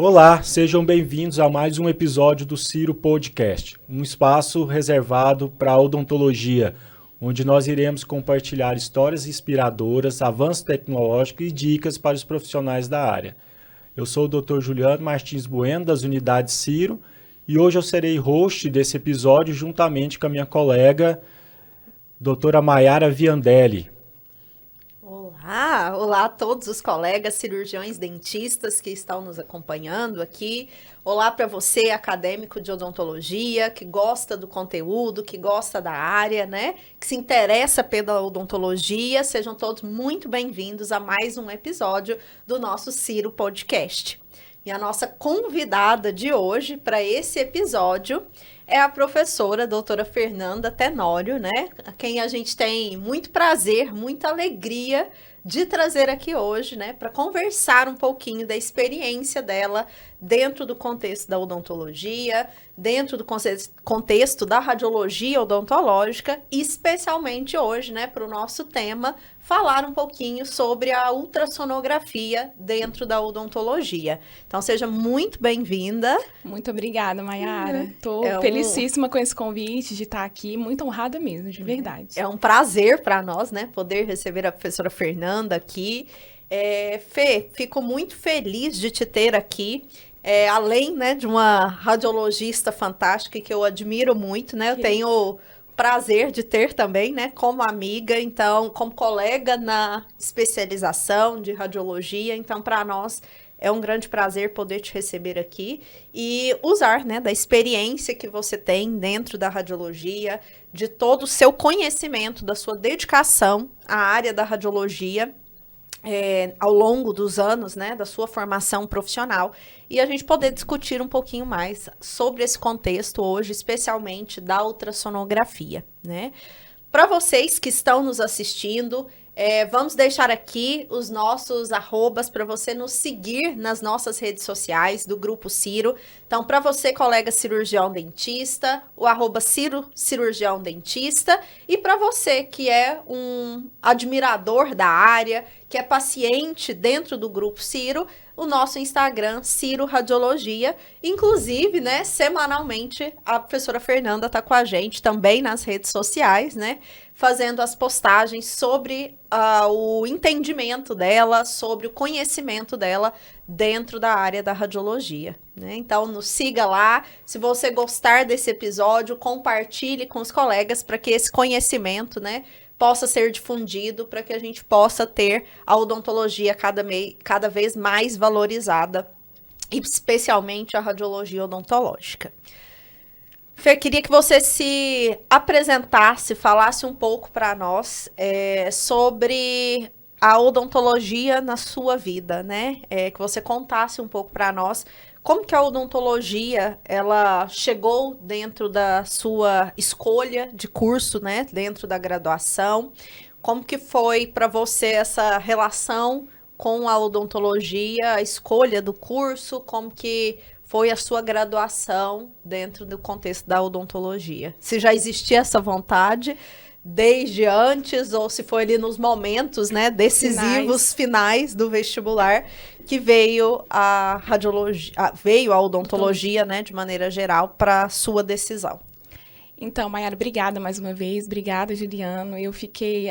Olá, sejam bem-vindos a mais um episódio do Ciro Podcast, um espaço reservado para a odontologia, onde nós iremos compartilhar histórias inspiradoras, avanços tecnológicos e dicas para os profissionais da área. Eu sou o Dr. Juliano Martins Bueno, das unidades Ciro, e hoje eu serei host desse episódio juntamente com a minha colega, doutora Maiara Viandelli. Olá a todos os colegas cirurgiões dentistas que estão nos acompanhando aqui. Olá para você, acadêmico de odontologia, que gosta do conteúdo, que gosta da área, né? Que se interessa pela odontologia. Sejam todos muito bem-vindos a mais um episódio do nosso Ciro Podcast. E a nossa convidada de hoje para esse episódio é a professora doutora Fernanda Tenório, né? A quem a gente tem muito prazer, muita alegria de trazer aqui hoje, né? Para conversar um pouquinho da experiência dela dentro do contexto da odontologia, dentro do contexto da radiologia odontológica, e especialmente hoje, né? Para o nosso tema, falar um pouquinho sobre a ultrassonografia dentro da odontologia. Então, seja muito bem-vinda. Muito obrigada, Maiara. Estou felicíssima com esse convite de estar aqui, muito honrada mesmo, de verdade. É um prazer para nós, né, poder receber a professora Fernanda aqui. Fê, fico muito feliz de te ter aqui. Além, né, de uma radiologista fantástica que eu admiro muito, né, eu tenho prazer de ter também, né, como amiga, então, como colega na especialização de radiologia, então, para nós é um grande prazer poder te receber aqui e usar, né, da experiência que você tem dentro da radiologia, de todo o seu conhecimento, da sua dedicação à área da radiologia, ao longo dos anos, né, da sua formação profissional, e a gente poder discutir um pouquinho mais sobre esse contexto hoje, especialmente da ultrassonografia, né? Para vocês que estão nos assistindo, vamos deixar aqui os nossos arrobas para você nos seguir nas nossas redes sociais do Grupo Ciro. Então, para você, colega cirurgião dentista, o arroba Ciro Cirurgião Dentista. E para você que é um admirador da área, que é paciente dentro do Grupo Ciro, o nosso Instagram, Ciro Radiologia. Inclusive, né, semanalmente, a professora Fernanda está com a gente também nas redes sociais, né, fazendo as postagens sobre o entendimento dela, sobre o conhecimento dela dentro da área da radiologia, né? Então, nos siga lá. Se você gostar desse episódio, compartilhe com os colegas para que esse conhecimento, né, possa ser difundido, para que a gente possa ter a odontologia cada vez mais valorizada, especialmente a radiologia odontológica. Fê, queria que você se apresentasse, falasse um pouco para nós sobre a odontologia na sua vida, né? Que você contasse um pouco para nós como que a odontologia, ela chegou dentro da sua escolha de curso, né? Dentro da graduação. Como que foi para você essa relação com a odontologia, a escolha do curso, como que foi a sua graduação dentro do contexto da odontologia? Se já existia essa vontade desde antes, ou se foi ali nos momentos, né, decisivos finais do vestibular, que veio a radiologia, veio a odontologia, né, de maneira geral, para a sua decisão. Então, Maiara, obrigada mais uma vez. Obrigada, Juliano. Eu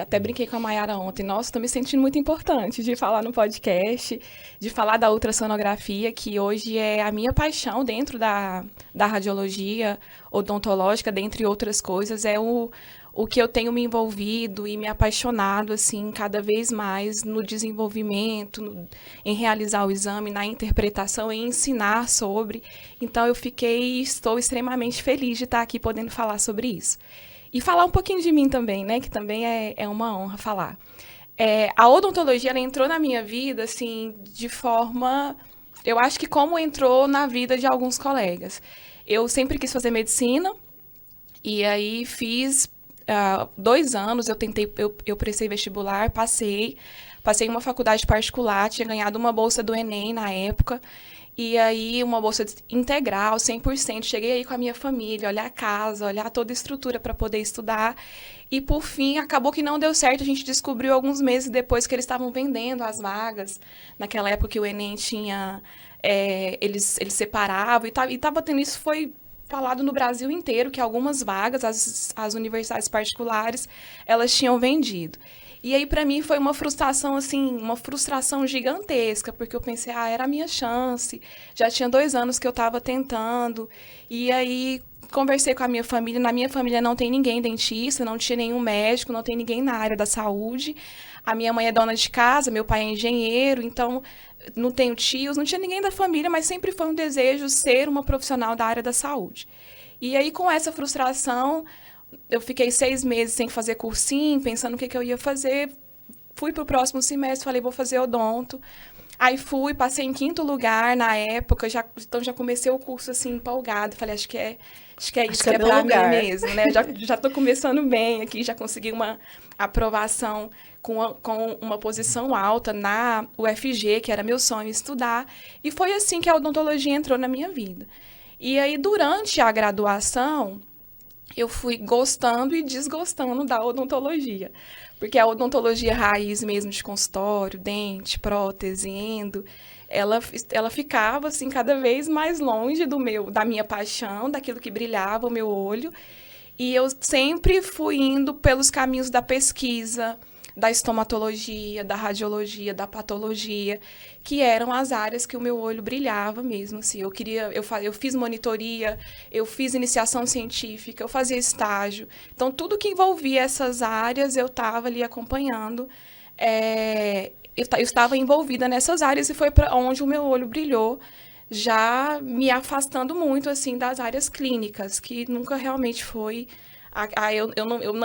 até brinquei com a Maiara ontem. Nossa, estou me sentindo muito importante de falar no podcast, de falar da ultrassonografia, que hoje é a minha paixão dentro da radiologia odontológica, dentre outras coisas. É o que eu tenho me envolvido e me apaixonado, assim, cada vez mais no desenvolvimento, em realizar o exame, na interpretação, em ensinar sobre. Então, estou extremamente feliz de estar aqui podendo falar sobre isso. E falar um pouquinho de mim também, né, que também é uma honra falar. A odontologia, ela entrou na minha vida, assim, de forma, eu acho que como entrou na vida de alguns colegas. Eu sempre quis fazer medicina, e aí fiz 2 anos, eu prestei vestibular, passei em uma faculdade particular, tinha ganhado uma bolsa do Enem na época, E aí, uma bolsa integral, 100%. Cheguei aí com a minha família, olhar a casa, olhar toda a estrutura para poder estudar. E, por fim, acabou que não deu certo. A gente descobriu alguns meses depois que eles estavam vendendo as vagas. Naquela época que o Enem tinha... eles separavam e estava tendo isso, foi falado no Brasil inteiro, que algumas vagas, as universidades particulares, elas tinham vendido. E aí, para mim, foi uma frustração, assim, uma frustração gigantesca, porque eu pensei, era a minha chance. Já tinha 2 anos que eu estava tentando. E aí, conversei com a minha família. Na minha família não tem ninguém dentista, não tinha nenhum médico, não tem ninguém na área da saúde. A minha mãe é dona de casa, meu pai é engenheiro, então não tenho tios, não tinha ninguém da família, mas sempre foi um desejo ser uma profissional da área da saúde. E aí, com essa frustração, eu fiquei 6 meses sem fazer cursinho, pensando o que eu ia fazer. Fui para o próximo semestre, falei, vou fazer odonto. Aí fui, passei em 5º lugar na época, então já comecei o curso assim, empolgada. Falei, acho que é isso que é para mim mesmo, né? Já estou começando bem aqui, já consegui uma aprovação com uma posição alta na UFG, que era meu sonho estudar. E foi assim que a odontologia entrou na minha vida. E aí, durante a graduação, eu fui gostando e desgostando da odontologia. Porque a odontologia raiz mesmo de consultório, dente, prótese, endo, ela ficava assim cada vez mais longe da minha paixão, daquilo que brilhava o meu olho. E eu sempre fui indo pelos caminhos da pesquisa, da estomatologia, da radiologia, da patologia, que eram as áreas que o meu olho brilhava mesmo, assim. Eu fiz monitoria, eu fiz iniciação científica, eu fazia estágio. Então, tudo que envolvia essas áreas, eu estava ali acompanhando. Eu estava envolvida nessas áreas e foi para onde o meu olho brilhou, já me afastando muito, assim, das áreas clínicas, que nunca realmente foi...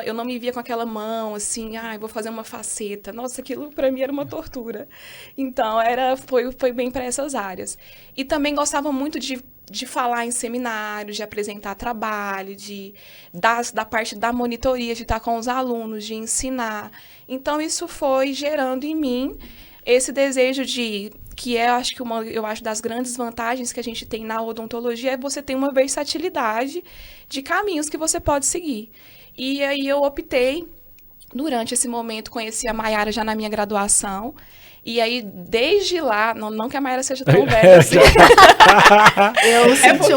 Eu não me via com aquela mão, assim, vou fazer uma faceta. Nossa, aquilo para mim era uma tortura. Então, foi bem para essas áreas. E também gostava muito de falar em seminários, de apresentar trabalho, da parte da monitoria, de estar com os alunos, de ensinar. Então, isso foi gerando em mim esse desejo que eu acho das grandes vantagens que a gente tem na odontologia, é você ter uma versatilidade de caminhos que você pode seguir. E aí eu optei, durante esse momento, conheci a Maiara já na minha graduação. E aí, desde lá, não que a Maiara seja tão velha assim. Eu senti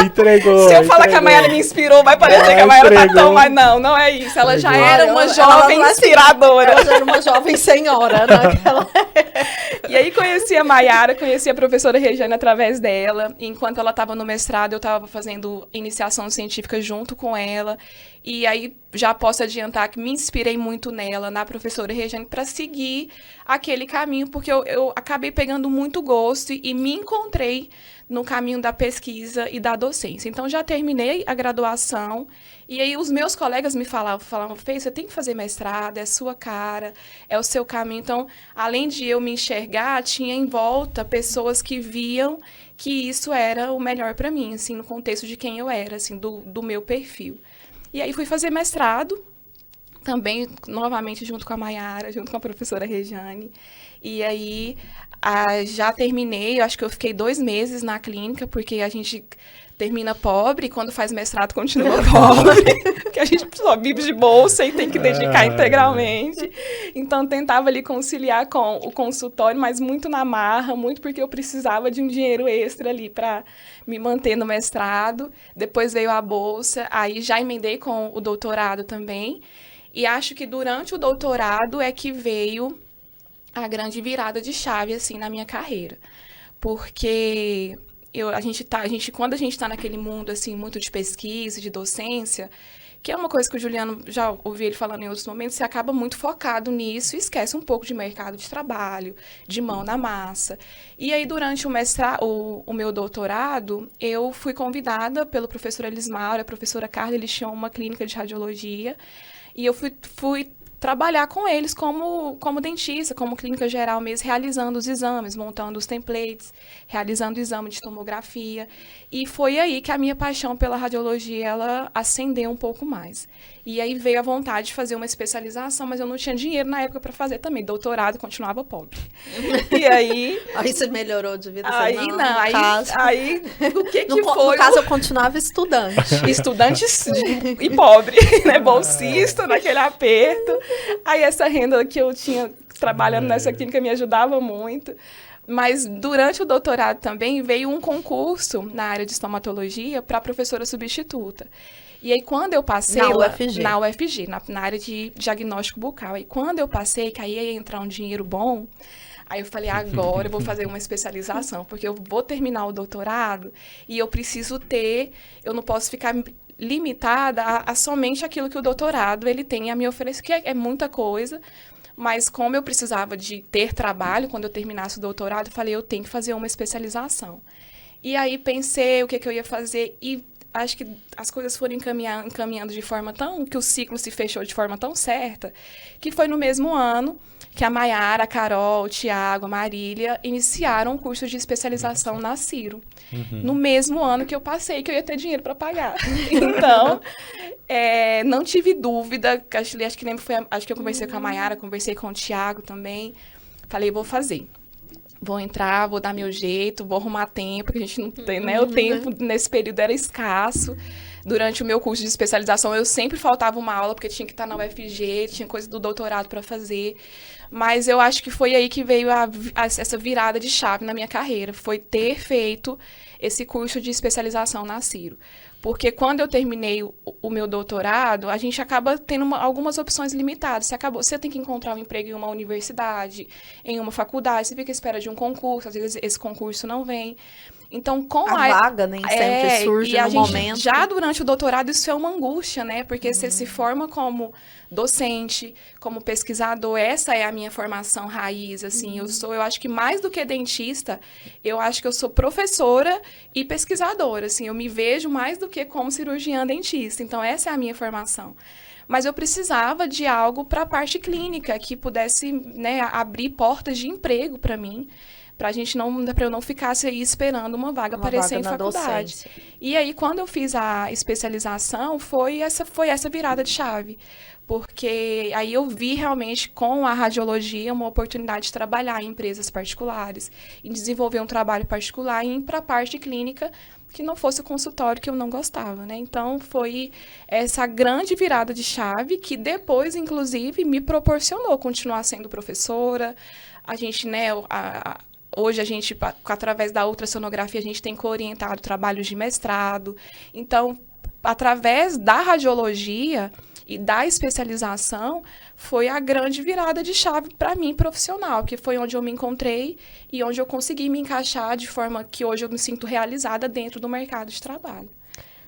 Entregou. Se eu falar que a Maiara me inspirou, vai parecer que a Maiara tá tão... Mas não é isso. Ela já era uma jovem inspiradora. Ela já era uma jovem senhora, naquela... E aí conheci a Maiara, conheci a professora Regiane através dela. E enquanto ela estava no mestrado, eu estava fazendo iniciação científica junto com ela. E aí já posso adiantar que me inspirei muito nela, na professora Regiane, para seguir aquele caminho, porque eu acabei pegando muito gosto e me encontrei no caminho da pesquisa e da docência. Então, já terminei a graduação e aí os meus colegas me falavam, Fê, você tem que fazer mestrado, é a sua cara, é o seu caminho. Então, além de eu me enxergar, tinha em volta pessoas que viam que isso era o melhor para mim, assim, no contexto de quem eu era, assim, do meu perfil. E aí fui fazer mestrado, também, novamente, junto com a Maiara, junto com a professora Regiane. E aí, já terminei, eu acho que eu fiquei 2 meses na clínica, porque a gente termina pobre, e quando faz mestrado continua pobre, porque a gente só vive de bolsa e tem que dedicar integralmente. Então, tentava ali conciliar com o consultório, mas muito na marra, muito porque eu precisava de um dinheiro extra ali para me manter no mestrado. Depois veio a bolsa, aí já emendei com o doutorado também. E acho que durante o doutorado é que veio a grande virada de chave, assim, na minha carreira. Porque quando a gente está naquele mundo, assim, muito de pesquisa, de docência, que é uma coisa que o Juliano, já ouvi ele falando em outros momentos, você acaba muito focado nisso e esquece um pouco de mercado de trabalho, de mão na massa. E aí, durante o meu doutorado, eu fui convidada pelo professor Elismar, a professora Carla, eles tinham uma clínica de radiologia, e eu fui trabalhar com eles como dentista, como clínica geral mesmo, realizando os exames, montando os templates, realizando o exame de tomografia. E foi aí que a minha paixão pela radiologia, ela acendeu um pouco mais. E aí veio a vontade de fazer uma especialização, mas eu não tinha dinheiro na época para fazer também. Doutorado, continuava pobre. E aí... Aí você melhorou de vida? Aí não, aí o que no foi? No caso, eu continuava estudante. Estudante e pobre, né? Bolsista, naquele aperto. Aí essa renda que eu tinha trabalhando nessa clínica me ajudava muito. Mas durante o doutorado também veio um concurso na área de estomatologia para professora substituta. E aí, quando eu passei... Na UFG, na área de diagnóstico bucal. E quando eu passei, que aí ia entrar um dinheiro bom, aí eu falei, agora eu vou fazer uma especialização, porque eu vou terminar o doutorado e eu preciso ter... Eu não posso ficar limitada a somente aquilo que o doutorado ele tem a me oferecer, que é muita coisa. Mas como eu precisava de ter trabalho, quando eu terminasse o doutorado, eu falei, eu tenho que fazer uma especialização. E aí pensei o que eu ia fazer e acho que as coisas foram encaminhando de forma tão... que o ciclo se fechou de forma tão certa, que foi no mesmo ano que a Maiara, a Carol, o Tiago, a Marília iniciaram um curso de especialização na Ciro. No mesmo ano que eu passei, que eu ia ter dinheiro para pagar. Então, não tive dúvida, acho que eu conversei com a Maiara, conversei com o Tiago também, falei, vou fazer. Vou entrar, vou dar meu jeito, vou arrumar tempo, porque a gente não tem, né? O tempo nesse período era escasso. Durante o meu curso de especialização, eu sempre faltava uma aula, porque tinha que estar na UFG, tinha coisa do doutorado para fazer. Mas eu acho que foi aí que veio essa virada de chave na minha carreira, foi ter feito esse curso de especialização na Ciro. Porque quando eu terminei o meu doutorado, a gente acaba tendo algumas opções limitadas. Você tem que encontrar um emprego em uma universidade, em uma faculdade, você fica à espera de um concurso, às vezes esse concurso não vem. Então, com a vaga nem sempre surge no momento. Já durante o doutorado, isso é uma angústia, né? Porque você se forma como docente, como pesquisador, essa é a minha formação raiz, assim, eu acho que mais do que dentista, eu acho que eu sou professora e pesquisadora, assim, eu me vejo mais do que como cirurgiã dentista, então essa é a minha formação. Mas eu precisava de algo para a parte clínica, que pudesse, né, abrir portas de emprego para mim, para eu não ficasse aí esperando uma vaga aparecer em faculdade. Docência. E aí, quando eu fiz a especialização, foi essa virada de chave. Porque aí eu vi realmente com a radiologia uma oportunidade de trabalhar em empresas particulares, em desenvolver um trabalho particular e ir para a parte clínica que não fosse o consultório que eu não gostava, né? Então, foi essa grande virada de chave que depois, inclusive, me proporcionou continuar sendo professora. A gente, né, hoje a gente, através da ultrassonografia, a gente tem orientado trabalhos de mestrado. Então, através da radiologia e da especialização, foi a grande virada de chave para mim profissional, que foi onde eu me encontrei e onde eu consegui me encaixar de forma que hoje eu me sinto realizada dentro do mercado de trabalho.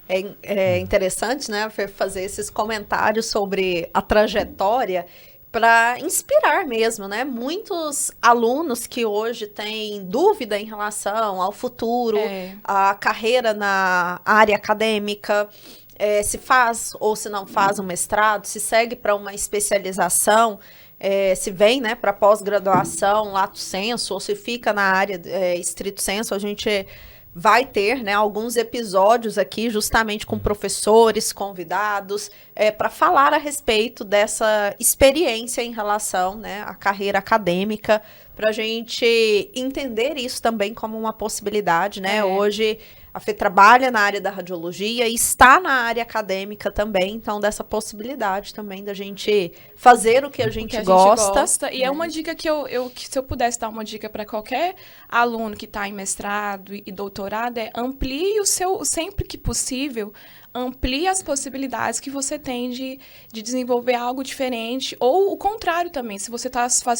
É interessante, né, fazer esses comentários sobre a trajetória para inspirar mesmo, né? Muitos alunos que hoje têm dúvida em relação ao futuro, à carreira na área acadêmica, se faz ou se não faz um mestrado, se segue para uma especialização, se vem, né, para pós-graduação, lato sensu, ou se fica na área estrito sensu, a gente vai ter, né, alguns episódios aqui justamente com professores, convidados, para falar a respeito dessa experiência em relação, né, à carreira acadêmica, para a gente entender isso também como uma possibilidade, né? Hoje a Fê trabalha na área da radiologia e está na área acadêmica também, então dessa possibilidade também da gente fazer o que a gente gosta. E é uma dica que se eu pudesse dar uma dica para qualquer aluno que está em mestrado e doutorado, amplie sempre que possível, amplie as possibilidades que você tem de desenvolver algo diferente, ou o contrário também, se você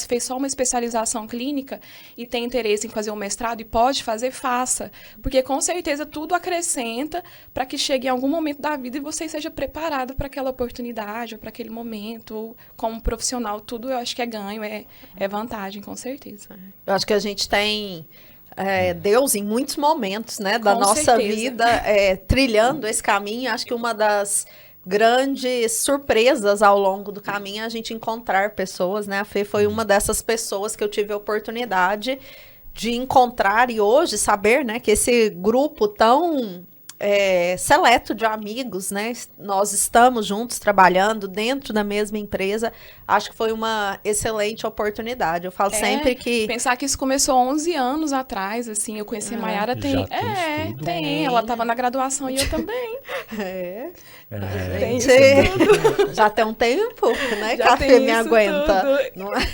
fez só uma especialização clínica e tem interesse em fazer um mestrado e pode fazer, faça, porque com certeza tudo acrescenta para que chegue em algum momento da vida e você seja preparado para aquela oportunidade ou para aquele momento, ou como profissional, tudo eu acho que é ganho, é vantagem, com certeza. Eu acho que a gente tem Deus em muitos momentos, né, da nossa vida, trilhando esse caminho. Acho que uma das grandes surpresas ao longo do caminho a gente encontrar pessoas, né? A Fê foi uma dessas pessoas que eu tive a oportunidade de encontrar e hoje saber, né, que esse grupo tão seleto de amigos, né? Nós estamos juntos trabalhando dentro da mesma empresa. Acho que foi uma excelente oportunidade. Eu falo sempre que... Pensar que isso começou 11 anos atrás, assim. Eu conheci a Mayara tem... tem. Ela estava na graduação e eu também. Tem isso tudo. Já tem um tempo, né? Que a Fê me aguenta. Não é?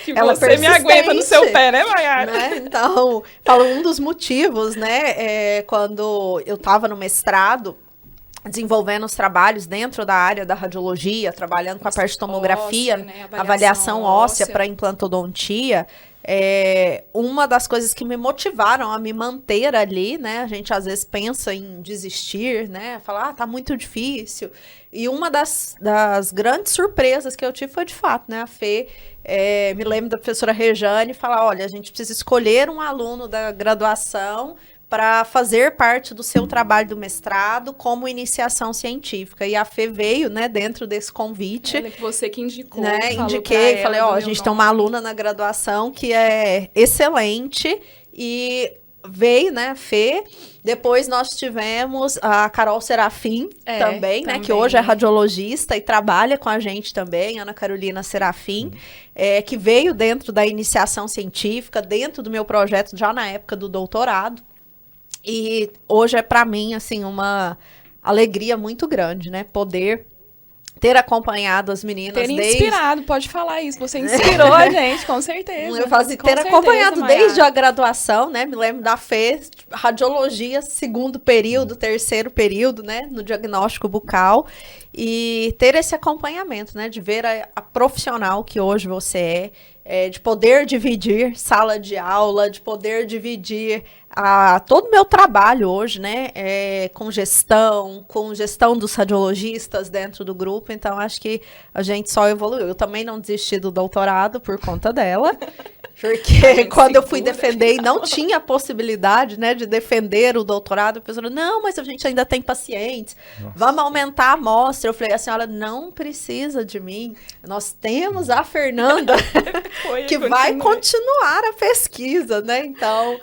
Que ela você me aguenta no seu pé, né, Mayara? Né? Então, falo um dos motivos, né? Quando eu estava no mestrado, desenvolvendo os trabalhos dentro da área da radiologia, trabalhando com a parte de tomografia, óssea, né? avaliação óssea para implantodontia, uma das coisas que me motivaram a me manter ali, né? A gente às vezes pensa em desistir, né? Falar, tá muito difícil. E uma das grandes surpresas que eu tive foi, de fato, né? A Fê, me lembro da professora Rejane falar, olha, a gente precisa escolher um aluno da graduação para fazer parte do seu trabalho do mestrado como iniciação científica. E a Fê veio, né, dentro desse convite. Ela que você que indicou. Né, indiquei, falei, ó, a gente tem uma aluna na graduação que é excelente e veio, né, a Fê. Depois nós tivemos a Carol Serafim também, né, que hoje é radiologista e trabalha com a gente também, Ana Carolina Serafim, que veio dentro da iniciação científica, dentro do meu projeto já na época do doutorado. E hoje é para mim, assim, uma alegria muito grande, né? Poder ter acompanhado as meninas. Ter inspirado, pode falar isso. Você inspirou a gente, com certeza. Eu faço ter acompanhado desde a graduação, né? Me lembro da Fê, radiologia, segundo período, terceiro período, né? No diagnóstico bucal. E ter esse acompanhamento, né? De ver a profissional que hoje você de poder dividir sala de aula, de poder dividir todo o meu trabalho hoje, né, com gestão dos radiologistas dentro do grupo. Então, acho que a gente só evoluiu. Eu também não desisti do doutorado por conta dela, porque quando eu fui defender e não tinha a possibilidade, né, de defender o doutorado, a pessoa, não, mas a gente ainda tem pacientes, vamos aumentar a amostra. Eu falei, a senhora não precisa de mim, nós temos a Fernanda, que vai continuar a pesquisa, né? Então,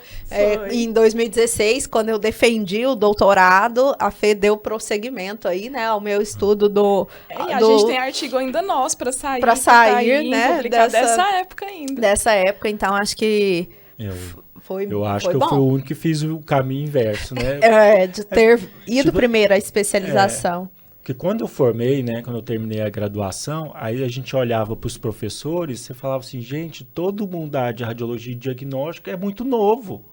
em 2016, quando eu defendi o doutorado, a Fê deu prosseguimento aí, né, ao meu estudo a gente tem artigo ainda nosso para sair. Para sair, né? Dessa época ainda. Dessa época, então, acho que eu acho que bom. Eu fui o único que fiz o caminho inverso, né? De ter ido primeiro à especialização. Porque quando eu formei, né, quando eu terminei a graduação, aí a gente olhava para os professores, você falava assim, gente, todo mundo da área de radiologia e diagnóstico é muito novo.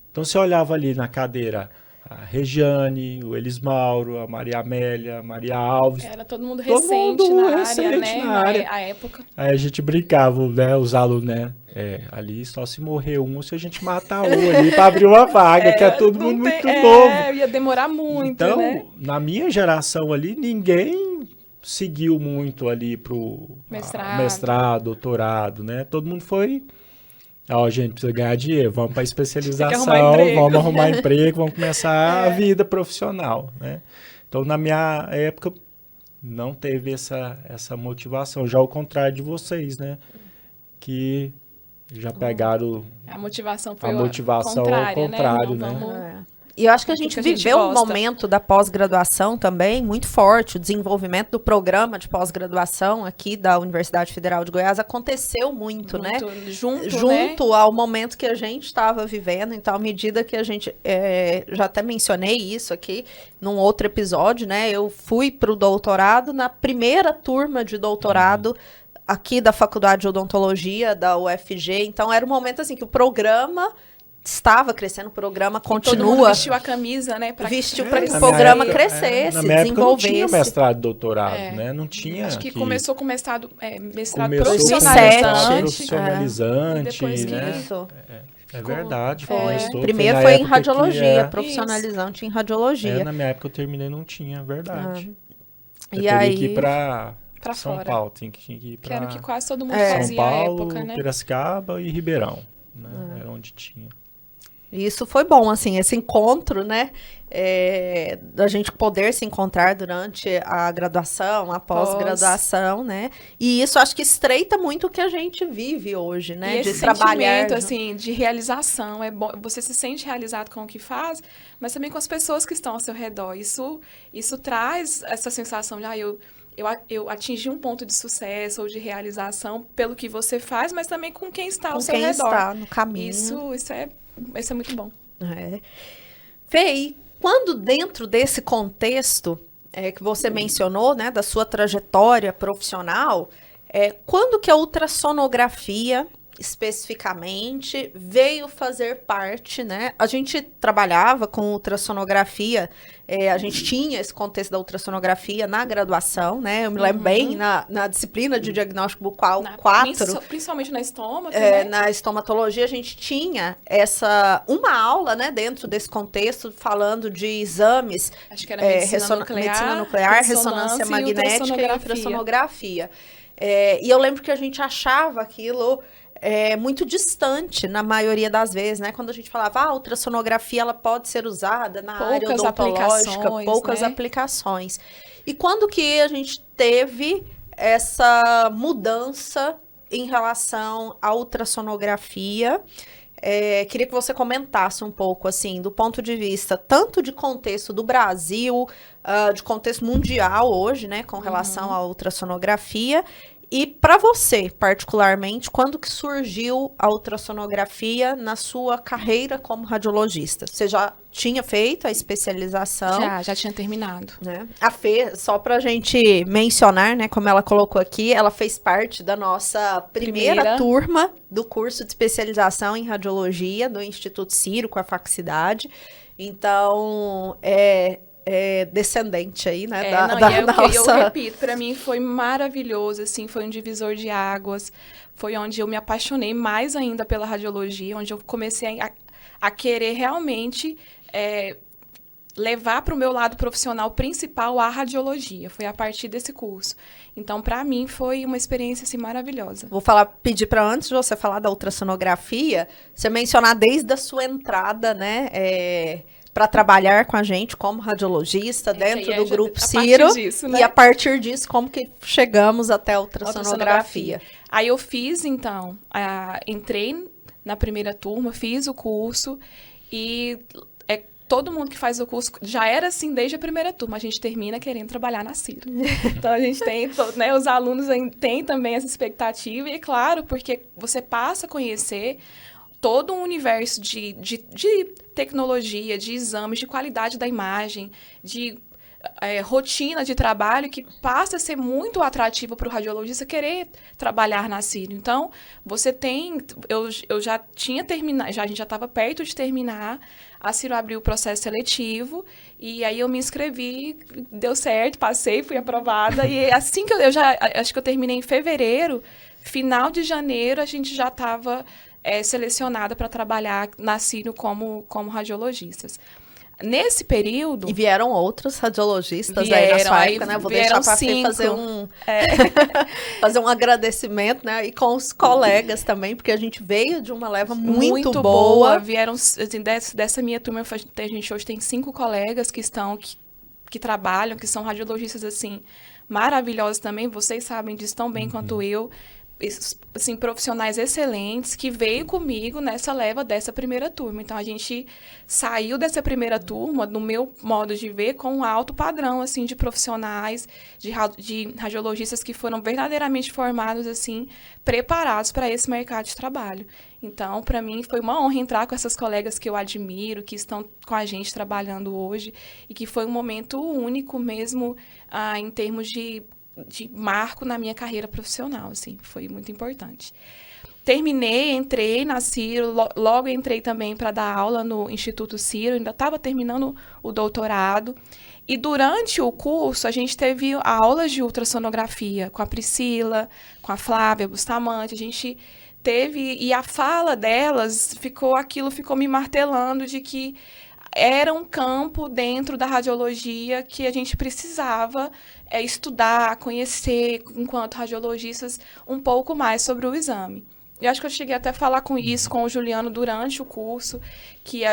Então você olhava ali na cadeira a Regiane, o Elis Mauro, a Maria Amélia, a Maria Alves. Era todo mundo recente na área, a época. Aí a gente brincava, né, os alunos, né? Ali só se morrer um se a gente matar um ali para abrir uma vaga, que é todo mundo muito novo. Ia demorar muito, então, né? Na minha geração ali, ninguém seguiu muito ali pro mestrado, doutorado, né? Todo mundo foi... Ó, gente, precisa ganhar dinheiro, vamos para a especialização, vamos arrumar emprego, vamos começar a vida profissional, né? Então, na minha época, não teve essa motivação, já ao contrário de vocês, né? Que já pegaram... A motivação foi ao contrário, né? E eu acho que a gente viveu um momento da pós-graduação também muito forte. O desenvolvimento do programa de pós-graduação aqui da Universidade Federal de Goiás aconteceu muito, né? Junto ao momento que a gente estava vivendo. Então, à medida que a gente... já até mencionei isso aqui num outro episódio, né? Eu fui para o doutorado na primeira turma de doutorado aqui da Faculdade de Odontologia, da UFG. Então, era um momento assim que o programa... estava crescendo, o programa continua. Todo mundo vestiu a camisa, né? Vestiu para que o programa crescesse, na minha época não desenvolvesse. tinha mestrado e doutorado, né? Não tinha. Acho que começou com mestrado profissionalizante, depois né? Isso. É verdade. Primeiro foi em radiologia, profissionalizante em radiologia. Na minha época eu terminei, não tinha, é verdade. Eu e aí que ir para São fora. Paulo, tinha que ir para... Que era o que quase todo mundo fazia São Paulo, à época, né? Piracicaba e Ribeirão, né? Era onde tinha. E isso foi bom, assim, esse encontro, né? Da gente poder se encontrar durante a graduação, a pós-graduação, né? E isso acho que estreita muito o que a gente vive hoje, né? E de esse trabalhar sentimento, assim, de realização, é bom, você se sente realizado com o que faz, mas também com as pessoas que estão ao seu redor. Isso traz essa sensação de, eu atingi um ponto de sucesso ou de realização pelo que você faz, mas também com quem está ao seu redor. Com quem está no caminho. Isso é muito bom. Fê, e quando dentro desse contexto que você mencionou, né, da sua trajetória profissional, quando que a ultrassonografia especificamente veio fazer parte, né? A gente trabalhava com ultrassonografia, a gente tinha esse contexto da ultrassonografia na graduação, né? Eu me lembro bem na disciplina de diagnóstico bucal 4. Principalmente na estômago, né? Na estomatologia a gente tinha uma aula, né, dentro desse contexto, falando de exames, acho que era medicina nuclear, ressonância magnética e ultrassonografia. E eu lembro que a gente achava aquilo muito distante na maioria das vezes, né? Quando a gente falava, a ultrassonografia ela pode ser usada na área odontológica, poucas aplicações. E quando que a gente teve essa mudança em relação à ultrassonografia? Queria que você comentasse um pouco, assim, do ponto de vista tanto de contexto do Brasil, de contexto mundial hoje, né, com relação à ultrassonografia. E para você, particularmente, quando que surgiu a ultrassonografia na sua carreira como radiologista? Você já tinha feito a especialização? Já tinha terminado. Né? A Fê, só para a gente mencionar, né, como ela colocou aqui, ela fez parte da nossa primeira turma do curso de especialização em radiologia do Instituto Ciro, com a Faculdade. Então, descendente aí, né, eu repito, para mim foi maravilhoso, assim, foi um divisor de águas, foi onde eu me apaixonei mais ainda pela radiologia, onde eu comecei a querer realmente levar para o meu lado profissional principal a radiologia, foi a partir desse curso. Então, para mim, foi uma experiência, assim, maravilhosa. Vou pedir para antes de você falar da ultrassonografia, você mencionar desde a sua entrada, né, para trabalhar com a gente como radiologista dentro do Grupo Ciro. Disso, né? E a partir disso, como que chegamos até a ultrassonografia. Aí eu fiz, então, entrei na primeira turma, fiz o curso e todo mundo que faz o curso já era assim desde a primeira turma. A gente termina querendo trabalhar na Ciro. Então, a gente tem, né, os alunos têm também essa expectativa. E, claro, porque você passa a conhecer todo um universo de tecnologia, de exames, de qualidade da imagem, de rotina de trabalho que passa a ser muito atrativo para o radiologista querer trabalhar na Ciro. Então, eu já tinha terminado, a gente já estava perto de terminar, a Ciro abriu o processo seletivo, e aí eu me inscrevi, deu certo, passei, fui aprovada, e assim que acho que eu terminei em fevereiro, final de janeiro, a gente já estava selecionada para trabalhar na Ciro como radiologistas. Nesse período... E vieram outros radiologistas aí na sua época, né? Vou deixar para a Fê fazer um agradecimento, né? E com os colegas também, porque a gente veio de uma leva muito boa. Vieram, assim, dessa minha turma, a gente hoje tem 5 colegas que trabalham, que são radiologistas, assim, maravilhosos também. Vocês sabem disso tão bem quanto eu. Assim, profissionais excelentes que veio comigo nessa leva dessa primeira turma. Então, a gente saiu dessa primeira turma, no meu modo de ver, com um alto padrão, assim, de profissionais, de radiologistas que foram verdadeiramente formados, assim, preparados para esse mercado de trabalho. Então, para mim, foi uma honra entrar com essas colegas que eu admiro, que estão com a gente trabalhando hoje, e que foi um momento único mesmo, em termos de marco na minha carreira profissional, assim, foi muito importante. Entrei na Ciro, logo entrei também para dar aula no Instituto Ciro, ainda estava terminando o doutorado, e durante o curso a gente teve aulas de ultrassonografia com a Priscila, com a Flávia Bustamante, a gente teve, e a fala delas ficou me martelando de que era um campo dentro da radiologia que a gente precisava estudar, conhecer, enquanto radiologistas, um pouco mais sobre o exame. Eu acho que eu cheguei até a falar com isso com o Juliano durante o curso, que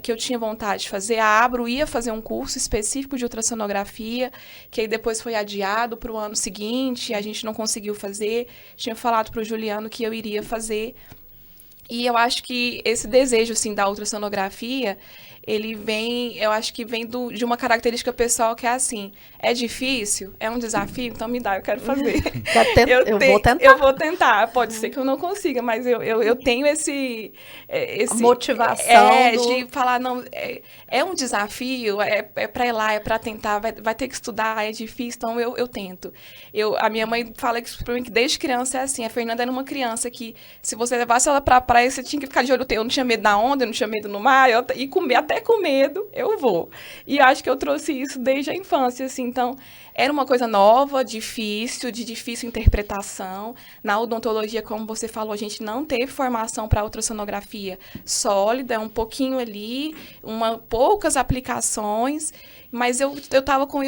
eu tinha vontade de fazer. A Abro ia fazer um curso específico de ultrassonografia, que aí depois foi adiado para o ano seguinte, a gente não conseguiu fazer. Tinha falado para o Juliano que eu iria fazer. E eu acho que esse desejo, assim, da ultrassonografia, ele vem, eu acho que vem de uma característica pessoal que é assim, é difícil, é um desafio, então me dá, eu quero fazer. Eu vou tentar. Eu vou tentar, pode ser que eu não consiga, mas eu tenho esse motivação de falar, não, é um desafio, é para ir lá, é para tentar, vai ter que estudar, é difícil, então eu tento. A minha mãe fala que para mim que desde criança é assim, a Fernanda era uma criança que, se você levasse ela para a praia, você tinha que ficar de olho, eu não tinha medo da onda, eu não tinha medo no mar, e comer até com medo, eu vou. E acho que eu trouxe isso desde a infância, assim. Então, era uma coisa nova, difícil, de difícil interpretação. Na odontologia, como você falou, a gente não teve formação para ultrassonografia sólida, um pouquinho ali, poucas aplicações, mas eu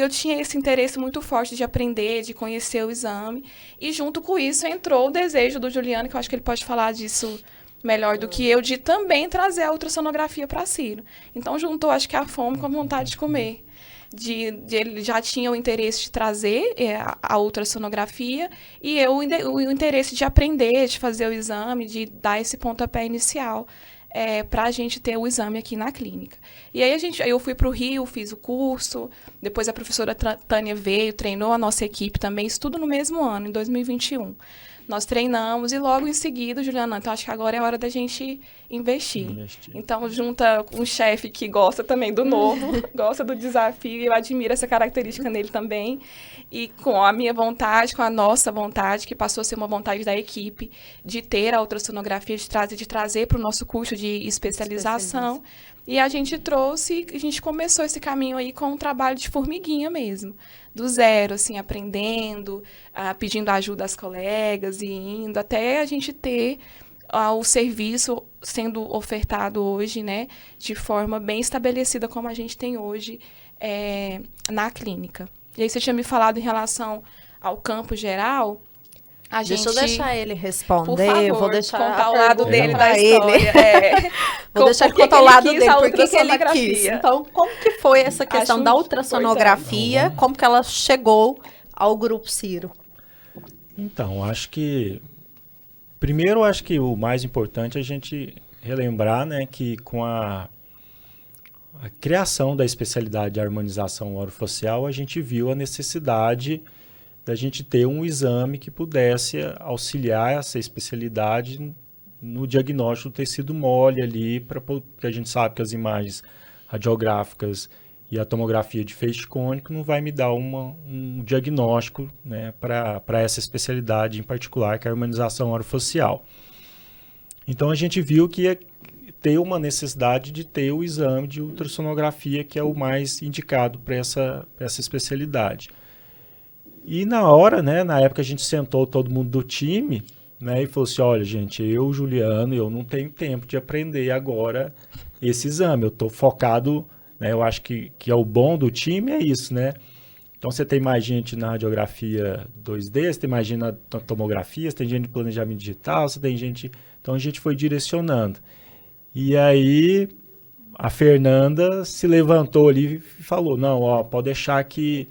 tinha esse interesse muito forte de aprender, de conhecer o exame, e junto com isso entrou o desejo do Juliano, que eu acho que ele pode falar disso melhor do que eu, de também trazer a ultrassonografia para Ciro. Então, juntou, acho que a fome com a vontade de comer. Ele já tinha o interesse de trazer a ultrassonografia e eu o interesse de aprender, de fazer o exame, de dar esse pontapé inicial para a gente ter o exame aqui na clínica. E aí eu fui para o Rio, fiz o curso, depois a professora Tânia veio, treinou a nossa equipe também, isso tudo no mesmo ano, em 2021. Nós treinamos e logo em seguida, Juliana, então acho que agora é hora da gente investir. Então, junta um chefe que gosta também do novo, gosta do desafio, e eu admiro essa característica nele também. E com a minha vontade, com a nossa vontade, que passou a ser uma vontade da equipe, de ter a ultrassonografia, de trazer para o nosso curso de especialização. E a gente começou esse caminho aí com um trabalho de formiguinha mesmo, do zero, assim, aprendendo, pedindo ajuda às colegas e indo, até a gente ter o serviço sendo ofertado hoje, né, de forma bem estabelecida como a gente tem hoje na clínica. E aí você tinha me falado em relação ao campo geral. Deixa eu deixar ele responder. Por favor, eu vou deixar contar o lado dele da história. Vou deixar ele contar o lado dele, por que ele quis. Então, Então, como que foi essa questão da ultrassonografia? Como que ela chegou ao Grupo Ciro? Então, primeiro, acho que o mais importante é a gente relembrar, né, que com a criação da especialidade de harmonização orofacial, a gente viu a necessidade da gente ter um exame que pudesse auxiliar essa especialidade no diagnóstico do tecido mole ali, porque a gente sabe que as imagens radiográficas e a tomografia de feixe cônico não vai me dar um diagnóstico, né, para essa especialidade em particular, que é a harmonização orofacial. Então a gente viu que ia ter uma necessidade de ter o exame de ultrassonografia, que é o mais indicado para essa especialidade. E na hora, né, na época a gente sentou todo mundo do time, né, e falou assim, olha gente, Juliano, eu não tenho tempo de aprender agora esse exame, eu estou focado, né, eu acho que é o bom do time, é isso, né? Então você tem mais gente na radiografia 2D, você tem mais gente na tomografia, você tem gente no planejamento digital, você tem gente... Então a gente foi direcionando. E aí a Fernanda se levantou ali e falou, não, ó, pode deixar que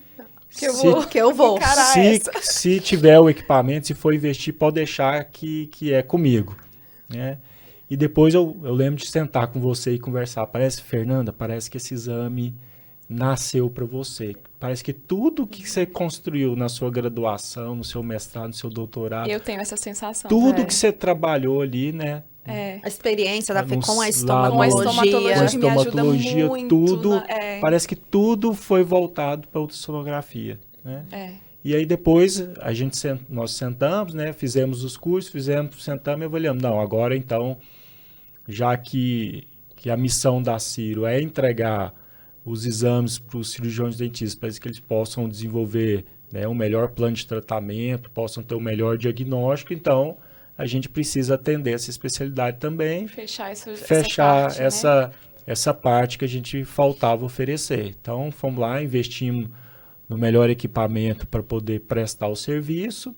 eu vou. Se tiver o equipamento, se for investir, pode deixar que é comigo, né? E depois eu lembro de sentar com você e conversar. Fernanda, parece que esse exame nasceu para você. Parece que tudo que você construiu na sua graduação, no seu mestrado, no seu doutorado... Eu tenho essa sensação. Tudo que você trabalhou ali, né? A experiência com a estomatologia. Me ajuda muito, tudo, parece que tudo foi voltado para a ultrassonografia, né? E aí depois nós sentamos, né? Fizemos os cursos, sentamos e avaliamos. Não, agora então, já que a missão da Ciro é entregar os exames para os cirurgiões dentistas, para que eles possam desenvolver, né, um melhor plano de tratamento, possam ter um melhor diagnóstico, então a gente precisa atender essa especialidade também, fechar essa parte que a gente faltava oferecer. Então, fomos lá, investimos no melhor equipamento para poder prestar o serviço,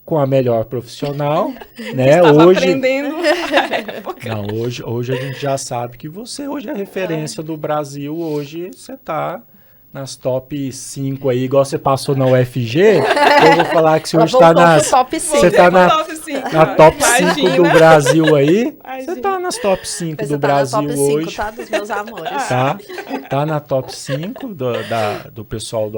com a melhor profissional, né? Estava Hoje, aprendendo. não, hoje a gente já sabe que você hoje é referência do Brasil, hoje você está nas top 5 aí, igual você passou na UFG, eu vou falar que você hoje está nas... top 5. Você está na top 5 Imagina. do Brasil aí, Imagina. você está nas top 5 Você do tá Brasil na top 5, hoje. tá? Dos meus amores. Tá na top 5 do pessoal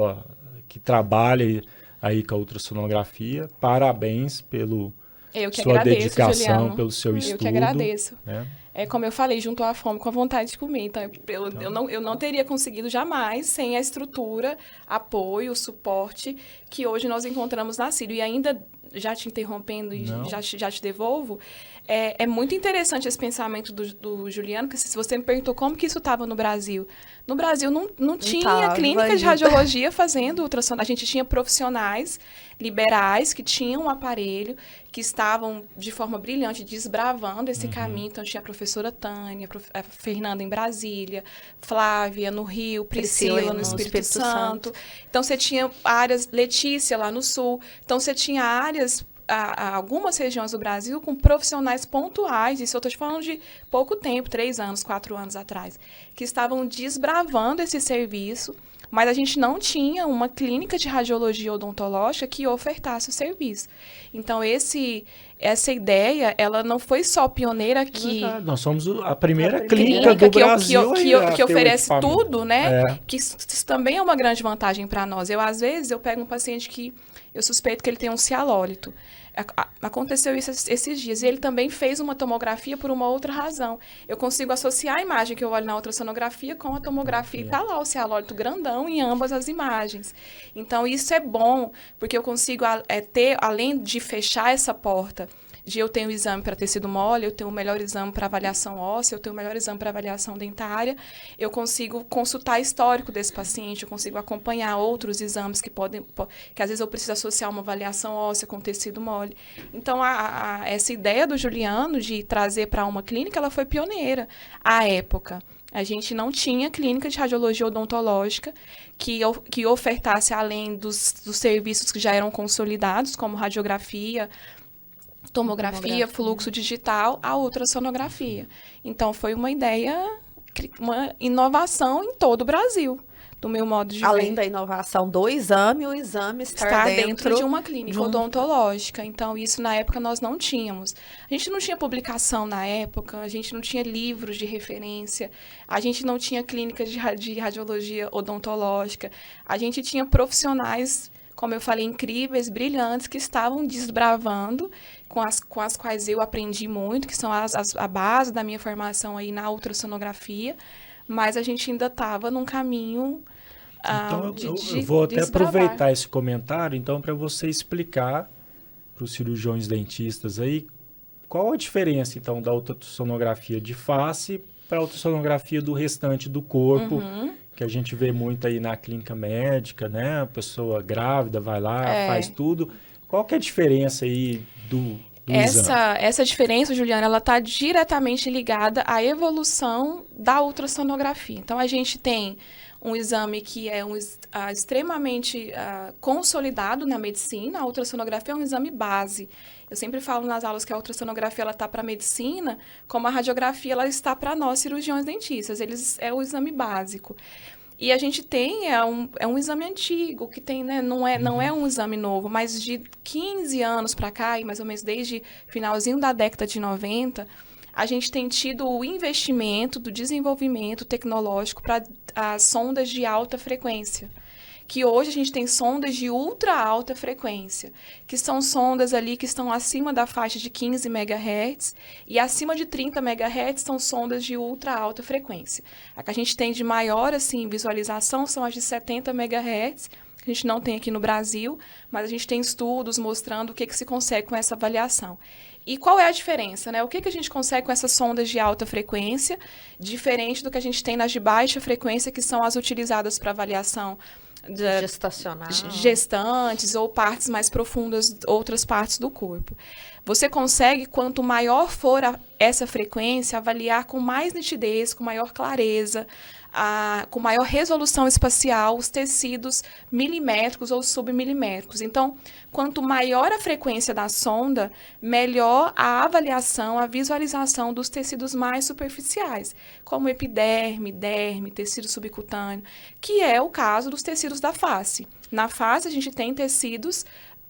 que trabalha aí com a ultrassonografia. Parabéns pelo Eu que sua agradeço, dedicação, Juliano. pelo seu estudo. Eu que agradeço. Né? É como eu falei, juntou a fome com a vontade de comer. Então, eu não teria conseguido jamais sem a estrutura, apoio, suporte que hoje nós encontramos na Sírio. E ainda, já te interrompendo e já te devolvo, é muito interessante esse pensamento do Juliano, que se você me perguntou como que isso estava no Brasil. No Brasil não tinha clínica de radiologia fazendo ultrassom. A gente tinha profissionais liberais que tinham um aparelho, que estavam de forma brilhante desbravando esse caminho. Então tinha a professora Tânia, a Fernanda em Brasília, Flávia no Rio, Priscila no Espírito Santo. Então você tinha áreas, Letícia lá no Sul. Então você tinha áreas, algumas regiões do Brasil com profissionais pontuais, isso eu estou te falando de pouco tempo, 3 anos, 4 anos atrás, que estavam desbravando esse serviço, mas a gente não tinha uma clínica de radiologia odontológica que ofertasse o serviço. Então, essa ideia, ela não foi só pioneira aqui. Nós somos a primeira clínica do Brasil que oferece tudo, né? Que isso também é uma grande vantagem para nós. Às vezes, eu pego um paciente que eu suspeito que ele tem um cialólito. Aconteceu isso esses dias. E ele também fez uma tomografia por uma outra razão. Eu consigo associar a imagem que eu olho na ultrassonografia com a tomografia. E está lá o cialólito grandão em ambas as imagens. Então, isso é bom, porque eu consigo ter, além de fechar essa porta, de eu tenho o exame para tecido mole, eu tenho o melhor exame para avaliação óssea, eu tenho o melhor exame para avaliação dentária, eu consigo consultar histórico desse paciente, eu consigo acompanhar outros exames que às vezes eu preciso associar uma avaliação óssea com tecido mole. Então, essa ideia do Juliano de trazer para uma clínica, ela foi pioneira à época. A gente não tinha clínica de radiologia odontológica que ofertasse, além dos serviços que já eram consolidados, como radiografia, tomografia, fluxo digital, a ultrassonografia. Então, foi uma ideia, uma inovação em todo o Brasil, do meu modo de ver. Além da inovação do exame, o exame está dentro de uma clínica odontológica. Então, isso na época nós não tínhamos. A gente não tinha publicação na época, a gente não tinha livros de referência, a gente não tinha clínicas de radiologia odontológica, a gente tinha profissionais, como eu falei, incríveis, brilhantes, que estavam desbravando, com as quais eu aprendi muito, que são a base da minha formação aí na ultrassonografia, mas a gente ainda estava num caminho então, eu vou até aproveitar esse comentário, então, para você explicar para os cirurgiões dentistas aí, qual a diferença, então, da ultrassonografia de face para a ultrassonografia do restante do corpo, que a gente vê muito aí na clínica médica, né? A pessoa grávida vai lá, faz tudo. Qual que é a diferença aí do exame? Essa diferença, Juliana, ela está diretamente ligada à evolução da ultrassonografia. Então, a gente tem um exame que é extremamente consolidado na medicina. A ultrassonografia é um exame base. Eu sempre falo nas aulas que a ultrassonografia está para a medicina, como a radiografia ela está para nós, cirurgiões dentistas. É o exame básico. E a gente tem, é um exame antigo, que tem, né, não é um exame novo, mas de 15 anos para cá, e mais ou menos desde finalzinho da década de 90, a gente tem tido o investimento do desenvolvimento tecnológico para as sondas de alta frequência. Que hoje a gente tem sondas de ultra alta frequência, que são sondas ali que estão acima da faixa de 15 MHz e acima de 30 MHz são sondas de ultra alta frequência. A que a gente tem de maior assim, visualização são as de 70 MHz, que a gente não tem aqui no Brasil, mas a gente tem estudos mostrando o que se consegue com essa avaliação. E qual é a diferença, né? O que a gente consegue com essas sondas de alta frequência, diferente do que a gente tem nas de baixa frequência, que são as utilizadas para avaliação gestacional, gestantes ou partes mais profundas, outras partes do corpo. Você consegue, quanto maior for essa frequência, avaliar com mais nitidez, com maior clareza, com maior resolução espacial os tecidos milimétricos ou submilimétricos. Então, quanto maior a frequência da sonda, melhor a avaliação, a visualização dos tecidos mais superficiais, como epiderme, derme, tecido subcutâneo, que é o caso dos tecidos da face. Na face, a gente tem tecidos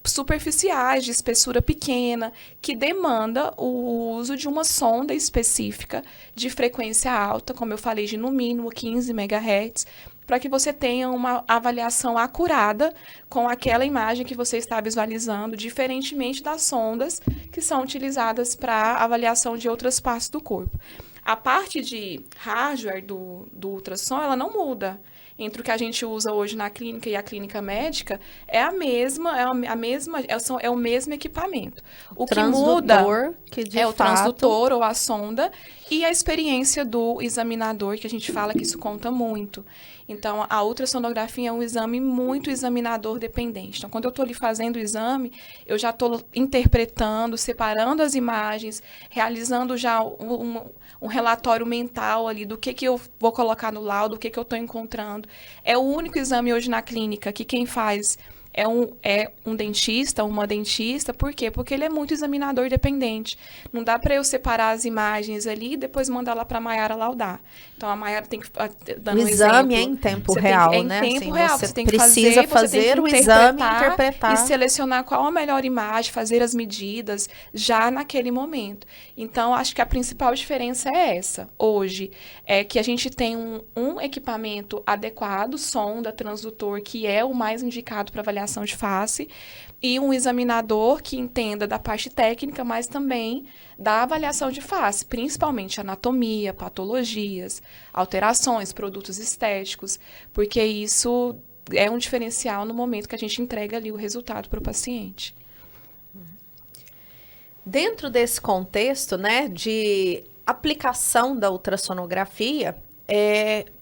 superficiais, de espessura pequena, que demanda o uso de uma sonda específica de frequência alta, como eu falei, de no mínimo 15 MHz, para que você tenha uma avaliação acurada com aquela imagem que você está visualizando, diferentemente das sondas que são utilizadas para avaliação de outras partes do corpo. A parte de hardware do ultrassom, ela não muda. Entre o que a gente usa hoje na clínica e a clínica médica, é o mesmo equipamento. O que muda é o transdutor ou a sonda e a experiência do examinador, que a gente fala que isso conta muito. Então, a ultrassonografia é um exame muito examinador dependente. Então, quando eu estou ali fazendo o exame, eu já estou interpretando, separando as imagens, realizando já um relatório mental ali do que eu vou colocar no laudo, do que eu estou encontrando. É o único exame hoje na clínica que quem faz é um dentista, uma dentista. Por quê? Porque ele é muito examinador dependente. Não dá para eu separar as imagens ali e depois mandar lá para a Maiara laudar. Então, a Maiara tem que dar um exame exemplo. É em tempo real, né? É em tempo real. Você tem que precisa fazer o exame, interpretar. E selecionar qual a melhor imagem, fazer as medidas já naquele momento. Então, acho que a principal diferença é essa. Hoje, é que a gente tem um equipamento adequado, sonda, transdutor, que é o mais indicado para avaliação de face, e um examinador que entenda da parte técnica, mas também da avaliação de face, principalmente anatomia, patologias, alterações, produtos estéticos, porque isso é um diferencial no momento que a gente entrega ali o resultado para o paciente. Dentro desse contexto, né, de aplicação da ultrassonografia,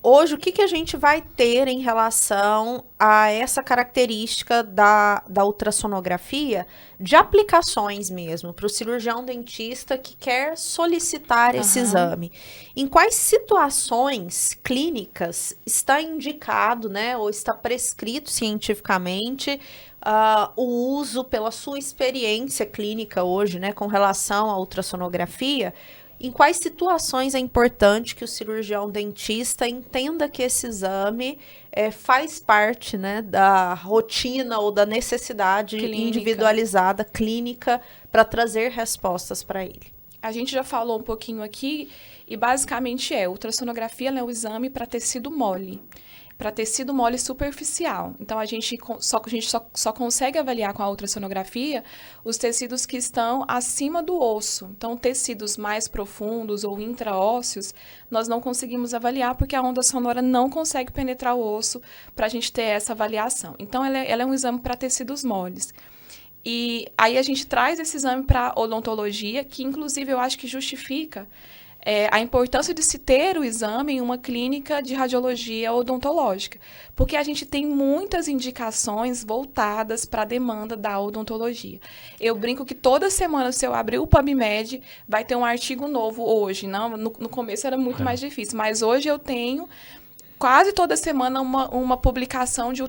hoje, o que a gente vai ter em relação a essa característica da ultrassonografia de aplicações mesmo, para o cirurgião dentista que quer solicitar esse exame? Em quais situações clínicas está indicado, né, ou está prescrito cientificamente o uso, pela sua experiência clínica hoje, né, com relação à ultrassonografia? Em quais situações é importante que o cirurgião dentista entenda que esse exame faz parte, né, da rotina ou da necessidade individualizada, clínica, para trazer respostas para ele? A gente já falou um pouquinho aqui e basicamente a ultrassonografia é um exame para tecido mole. Para tecido mole superficial. Então, a gente só consegue avaliar com a ultrassonografia os tecidos que estão acima do osso. Então, tecidos mais profundos ou intraósseos, nós não conseguimos avaliar porque a onda sonora não consegue penetrar o osso para a gente ter essa avaliação. Então, ela é um exame para tecidos moles. E aí a gente traz esse exame para odontologia, que inclusive eu acho que justifica a importância de se ter o exame em uma clínica de radiologia odontológica, porque a gente tem muitas indicações voltadas para a demanda da odontologia. Eu brinco que toda semana, se eu abrir o PubMed, vai ter um artigo novo hoje. Não, no começo era muito mais difícil, mas hoje eu tenho quase toda semana uma publicação de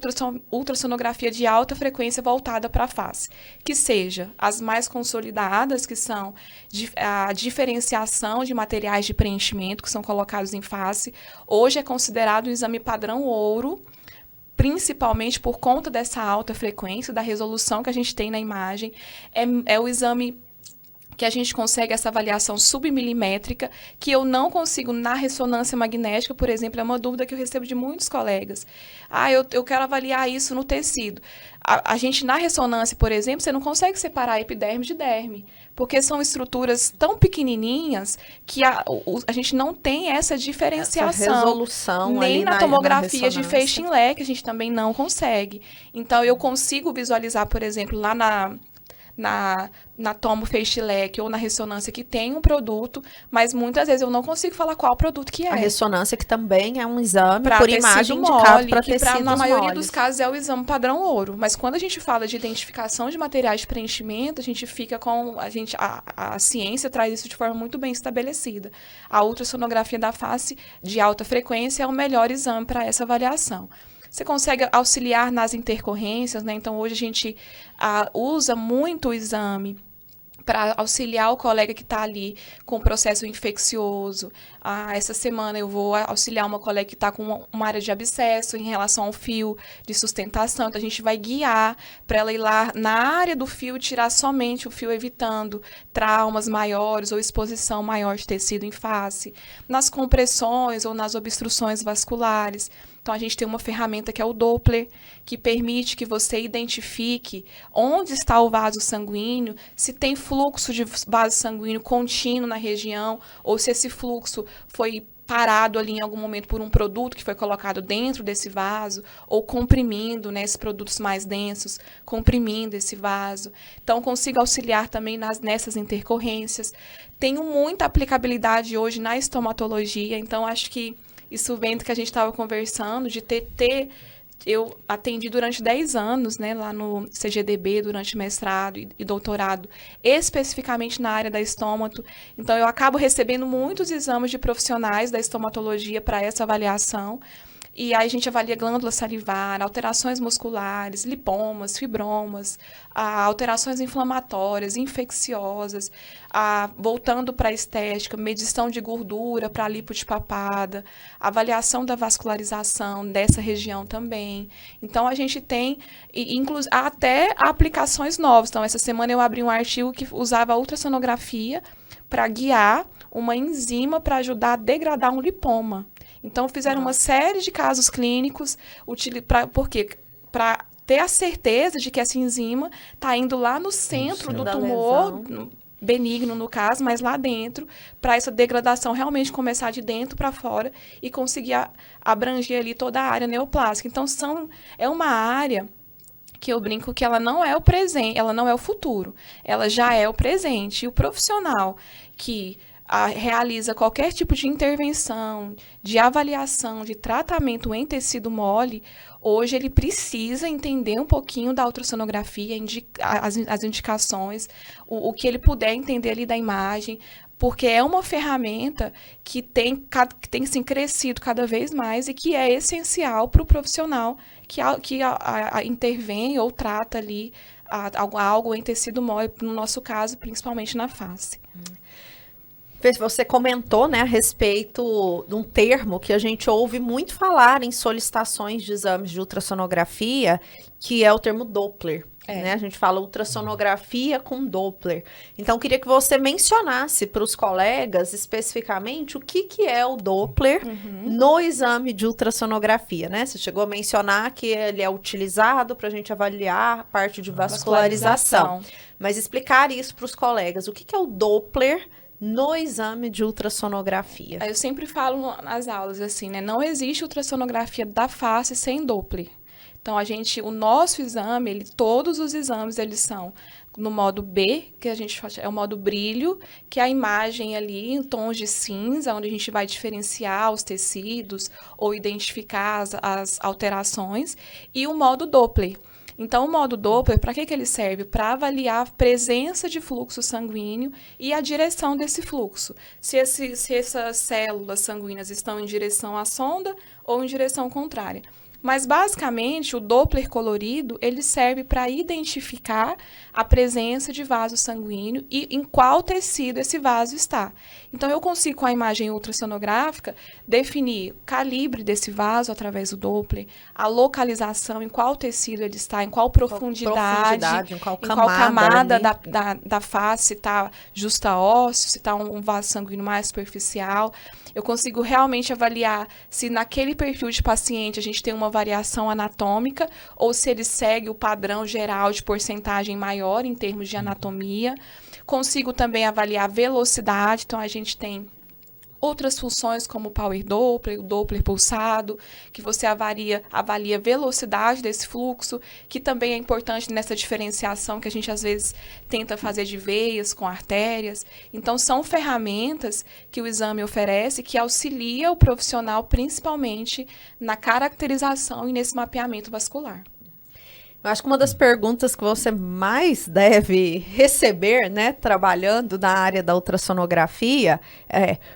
ultrassonografia de alta frequência voltada para a face, que seja as mais consolidadas, que são a diferenciação de materiais de preenchimento que são colocados em face. Hoje é considerado um exame padrão ouro, principalmente por conta dessa alta frequência, da resolução que a gente tem na imagem. É o exame que a gente consegue essa avaliação submilimétrica, que eu não consigo na ressonância magnética, por exemplo. É uma dúvida que eu recebo de muitos colegas. Eu quero avaliar isso no tecido. A gente, na ressonância, por exemplo, você não consegue separar epiderme de derme, porque são estruturas tão pequenininhas que a gente não tem essa diferenciação. Essa resolução nem ali na tomografia de feixe em leque, a gente também não consegue. Então, eu consigo visualizar, por exemplo, lá na tomo feixe-leque ou na ressonância que tem um produto, mas muitas vezes eu não consigo falar qual produto que é. A ressonância que também é um exame pra por imagem indicado para tecidos na maioria moles. dos casos é o exame padrão ouro. Mas quando a gente fala de identificação de materiais de preenchimento, a gente fica com... A ciência traz isso de forma muito bem estabelecida. A ultrassonografia da face de alta frequência é o melhor exame para essa avaliação. Você consegue auxiliar nas intercorrências, né? Então, hoje a gente usa muito o exame para auxiliar o colega que está ali com processo infeccioso. Essa semana eu vou auxiliar uma colega que está com uma área de abscesso em relação ao fio de sustentação. Então, a gente vai guiar para ela ir lá na área do fio e tirar somente o fio, evitando traumas maiores ou exposição maior de tecido em face. Nas compressões ou nas obstruções vasculares. Então, a gente tem uma ferramenta que é o Doppler, que permite que você identifique onde está o vaso sanguíneo, se tem fluxo de vaso sanguíneo contínuo na região, ou se esse fluxo foi parado ali em algum momento por um produto que foi colocado dentro desse vaso, ou comprimindo, né, esses produtos mais densos, comprimindo esse vaso. Então, consigo auxiliar também nessas intercorrências. Tenho muita aplicabilidade hoje na estomatologia, então acho que isso vem do que a gente estava conversando, de eu atendi durante 10 anos, né, lá no CGDB, durante mestrado e doutorado, especificamente na área da estômato. Então, eu acabo recebendo muitos exames de profissionais da estomatologia para essa avaliação. E aí a gente avalia glândula salivar, alterações musculares, lipomas, fibromas, alterações inflamatórias, infecciosas, voltando para a estética, medição de gordura para lipo de papada, avaliação da vascularização dessa região também. Então, a gente tem até aplicações novas. Então, essa semana eu abri um artigo que usava a ultrassonografia para guiar uma enzima para ajudar a degradar um lipoma. Então, fizeram uma série de casos clínicos, porque para ter a certeza de que essa enzima está indo lá no centro do tumor, benigno no caso, mas lá dentro, para essa degradação realmente começar de dentro para fora e conseguir abranger ali toda a área neoplásica. Então, é uma área que eu brinco que ela não é o presente, ela não é o futuro, ela já é o presente. E o profissional que realiza qualquer tipo de intervenção, de avaliação, de tratamento em tecido mole, hoje ele precisa entender um pouquinho da ultrassonografia, as indicações, o que ele puder entender ali da imagem, porque é uma ferramenta que tem assim, crescido cada vez mais e que é essencial para o profissional que intervém ou trata ali algo em tecido mole, no nosso caso, principalmente na face. Você comentou, né, a respeito de um termo que a gente ouve muito falar em solicitações de exames de ultrassonografia, que é o termo Doppler. Né? A gente fala ultrassonografia com Doppler. Então, queria que você mencionasse para os colegas especificamente o que é o Doppler no exame de ultrassonografia, né? Você chegou a mencionar que ele é utilizado para a gente avaliar a parte de vascularização. Mas explicar isso para os colegas. O que é o Doppler no exame de ultrassonografia? Eu sempre falo nas aulas assim, né? Não existe ultrassonografia da face sem Doppler. Então, o nosso exame, todos os exames, eles são no modo B, que a gente faz, é o modo brilho, que é a imagem ali em tons de cinza, onde a gente vai diferenciar os tecidos ou identificar as alterações, e o modo Doppler. Então, o modo Doppler, para que ele serve? Para avaliar a presença de fluxo sanguíneo e a direção desse fluxo. Se essas células sanguíneas estão em direção à sonda ou em direção contrária. Mas, basicamente, o Doppler colorido, ele serve para identificar a presença de vaso sanguíneo e em qual tecido esse vaso está. Então, eu consigo, com a imagem ultrassonográfica, definir o calibre desse vaso através do Doppler, a localização, em qual tecido ele está, em qual profundidade, em qual camada da face, se está justa ósseo, se está um vaso sanguíneo mais superficial. Eu consigo realmente avaliar se naquele perfil de paciente a gente tem uma variação anatômica ou se ele segue o padrão geral de porcentagem maior em termos de anatomia. Consigo também avaliar a velocidade, então a gente tem outras funções como o Power Doppler, o Doppler pulsado, que você avalia a velocidade desse fluxo, que também é importante nessa diferenciação que a gente às vezes tenta fazer de veias com artérias. Então, são ferramentas que o exame oferece que auxilia o profissional principalmente na caracterização e nesse mapeamento vascular. Eu acho que uma das perguntas que você mais deve receber, né, trabalhando na área da ultrassonografia,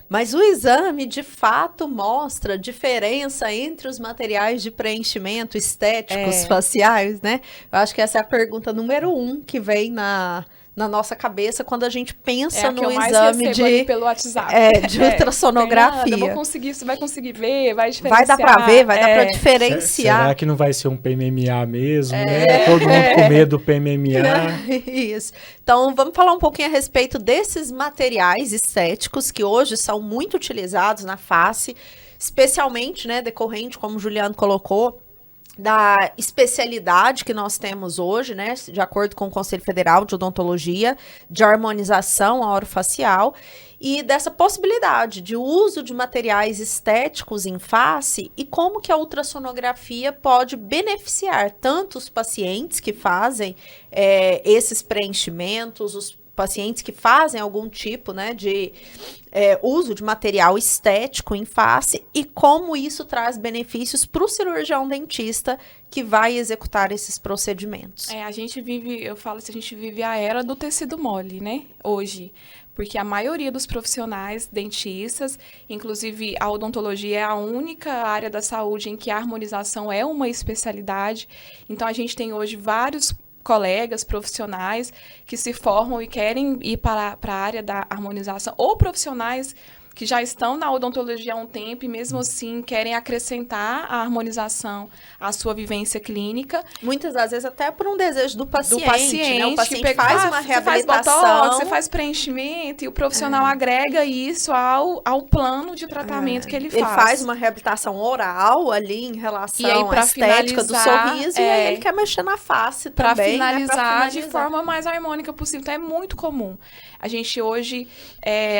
mas o exame de fato mostra diferença entre os materiais de preenchimento estéticos faciais, né? Eu acho que essa é a pergunta número 1 que vem na nossa cabeça quando a gente pensa no exame pelo WhatsApp. De ultrassonografia. Vou conseguir, você vai conseguir ver, vai diferenciar. Vai dar para ver, vai dar para diferenciar. Será que não vai ser um PMMA mesmo, né? Todo mundo com medo do PMMA. Isso. Então, vamos falar um pouquinho a respeito desses materiais estéticos que hoje são muito utilizados na face, especialmente, né, decorrente, como o Juliano colocou, da especialidade que nós temos hoje, né, de acordo com o Conselho Federal de Odontologia, de harmonização orofacial, e dessa possibilidade de uso de materiais estéticos em face e como que a ultrassonografia pode beneficiar tanto os pacientes que fazem esses preenchimentos, os pacientes que fazem algum tipo, né, de uso de material estético em face e como isso traz benefícios para o cirurgião dentista que vai executar esses procedimentos. A gente vive, eu falo assim, a gente vive a era do tecido mole, né, hoje, porque a maioria dos profissionais dentistas, inclusive a odontologia é a única área da saúde em que a harmonização é uma especialidade, então a gente tem hoje vários colegas profissionais que se formam e querem ir para a área da harmonização, ou profissionais que já estão na odontologia há um tempo e mesmo assim querem acrescentar a harmonização à sua vivência clínica. Muitas das vezes até por um desejo do paciente, né? O paciente que faz uma reabilitação. Você faz botox, você faz preenchimento e o profissional agrega isso ao plano de tratamento que ele faz. Ele faz uma reabilitação oral ali em relação à estética do sorriso e aí ele quer mexer na face pra também. Finalizar de forma mais harmônica possível. Então é muito comum. A gente hoje,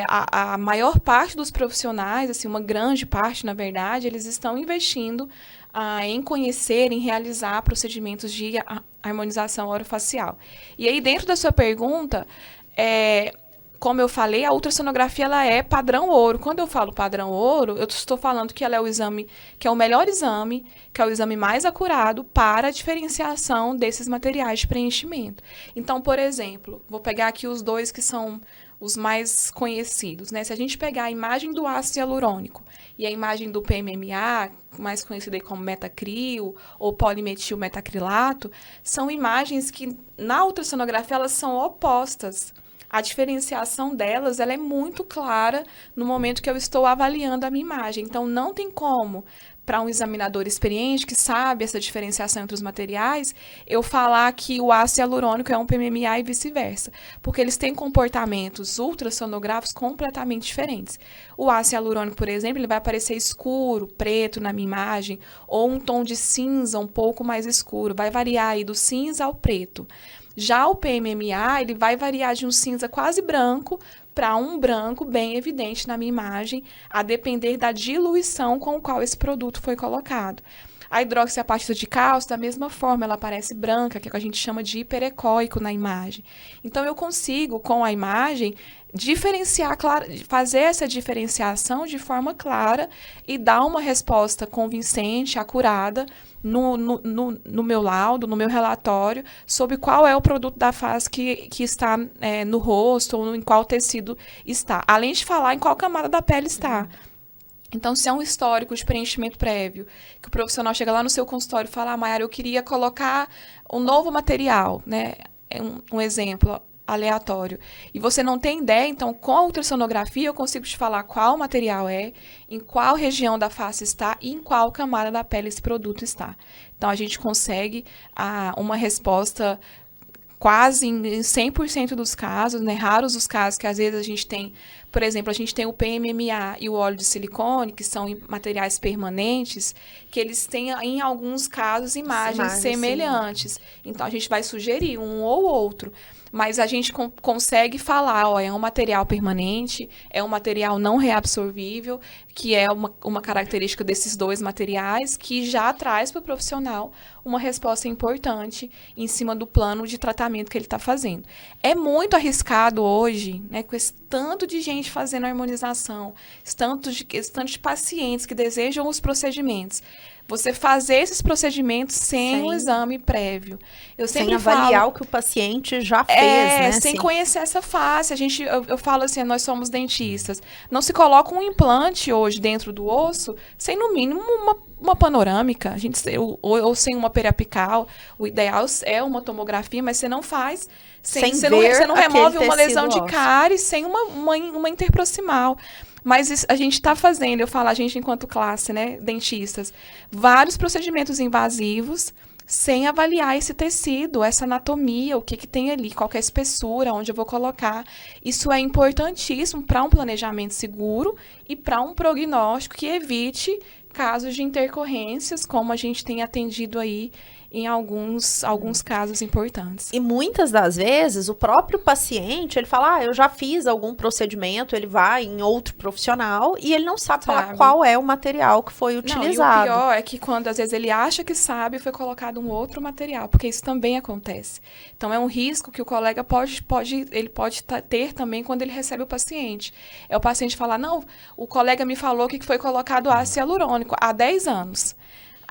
a maior parte dos profissionais, assim, uma grande parte, na verdade, eles estão investindo em conhecer, em realizar procedimentos de harmonização orofacial. E aí, dentro da sua pergunta, como eu falei, a ultrassonografia ela é padrão ouro. Quando eu falo padrão ouro, eu estou falando que ela é o exame, que é o melhor exame, que é o exame mais acurado para a diferenciação desses materiais de preenchimento. Então, por exemplo, vou pegar aqui os dois que são os mais conhecidos, né? Se a gente pegar a imagem do ácido hialurônico e a imagem do PMMA, mais conhecida aí como metacril ou polimetilmetacrilato, são imagens que na ultrassonografia elas são opostas. A diferenciação delas ela é muito clara no momento que eu estou avaliando a minha imagem. Então, não tem como, para um examinador experiente que sabe essa diferenciação entre os materiais, eu falar que o ácido hialurônico é um PMMA e vice-versa, porque eles têm comportamentos ultrassonográficos completamente diferentes. O ácido hialurônico, por exemplo, ele vai aparecer escuro, preto na minha imagem, ou um tom de cinza um pouco mais escuro, vai variar aí do cinza ao preto. Já o PMMA, ele vai variar de um cinza quase branco para um branco bem evidente na minha imagem, a depender da diluição com a qual esse produto foi colocado. A hidroxiapatita de cálcio, da mesma forma, ela aparece branca, que é o que a gente chama de hiperecóico na imagem. Então, eu consigo, com a imagem, diferenciar, fazer essa diferenciação de forma clara e dar uma resposta convincente, acurada, no meu laudo, no meu relatório, sobre qual é o produto da face que está no rosto ou em qual tecido está. Além de falar em qual camada da pele está. Então, se é um histórico de preenchimento prévio, que o profissional chega lá no seu consultório e fala, Mayara, eu queria colocar um novo material, né? Um exemplo aleatório. E você não tem ideia, então, com a ultrassonografia, eu consigo te falar qual material é, em qual região da face está e em qual camada da pele esse produto está. Então, a gente consegue uma resposta quase em 100% dos casos, né? Raros os casos que às vezes a gente tem, por exemplo, a gente tem o PMMA e o óleo de silicone, que são materiais permanentes, que eles têm, em alguns casos, imagens semelhantes. Sim. Então, a gente vai sugerir um ou outro. mas a gente consegue falar, ó, é um material permanente, é um material não reabsorvível, que é uma característica desses dois materiais, que já traz para o profissional uma resposta importante em cima do plano de tratamento que ele está fazendo. É muito arriscado hoje, né, com esse tanto de gente fazendo harmonização, esse tanto de pacientes que desejam os procedimentos, você fazer esses procedimentos sem o exame prévio. Eu sempre avaliar o que o paciente já fez, né? Sem conhecer essa face. Eu falo assim, nós somos dentistas. Não se coloca um implante hoje dentro do osso sem, no mínimo, uma panorâmica, ou sem uma periapical. O ideal é uma tomografia, mas você não faz você não remove uma lesão de cárie sem uma interproximal. Mas a gente está fazendo, eu falo a gente enquanto classe, né, dentistas, vários procedimentos invasivos sem avaliar esse tecido, essa anatomia, o que tem ali, qual que é a espessura, onde eu vou colocar. Isso é importantíssimo para um planejamento seguro e para um prognóstico que evite casos de intercorrências, como a gente tem atendido aí em alguns casos importantes. E muitas das vezes, o próprio paciente, ele fala, eu já fiz algum procedimento, ele vai em outro profissional e ele não sabe falar qual é o material que foi utilizado. E o pior é que quando, às vezes, ele acha que sabe, foi colocado um outro material, porque isso também acontece. Então, é um risco que o colega pode ter também quando ele recebe o paciente. É o paciente falar, não, o colega me falou que foi colocado ácido hialurônico há 10 anos.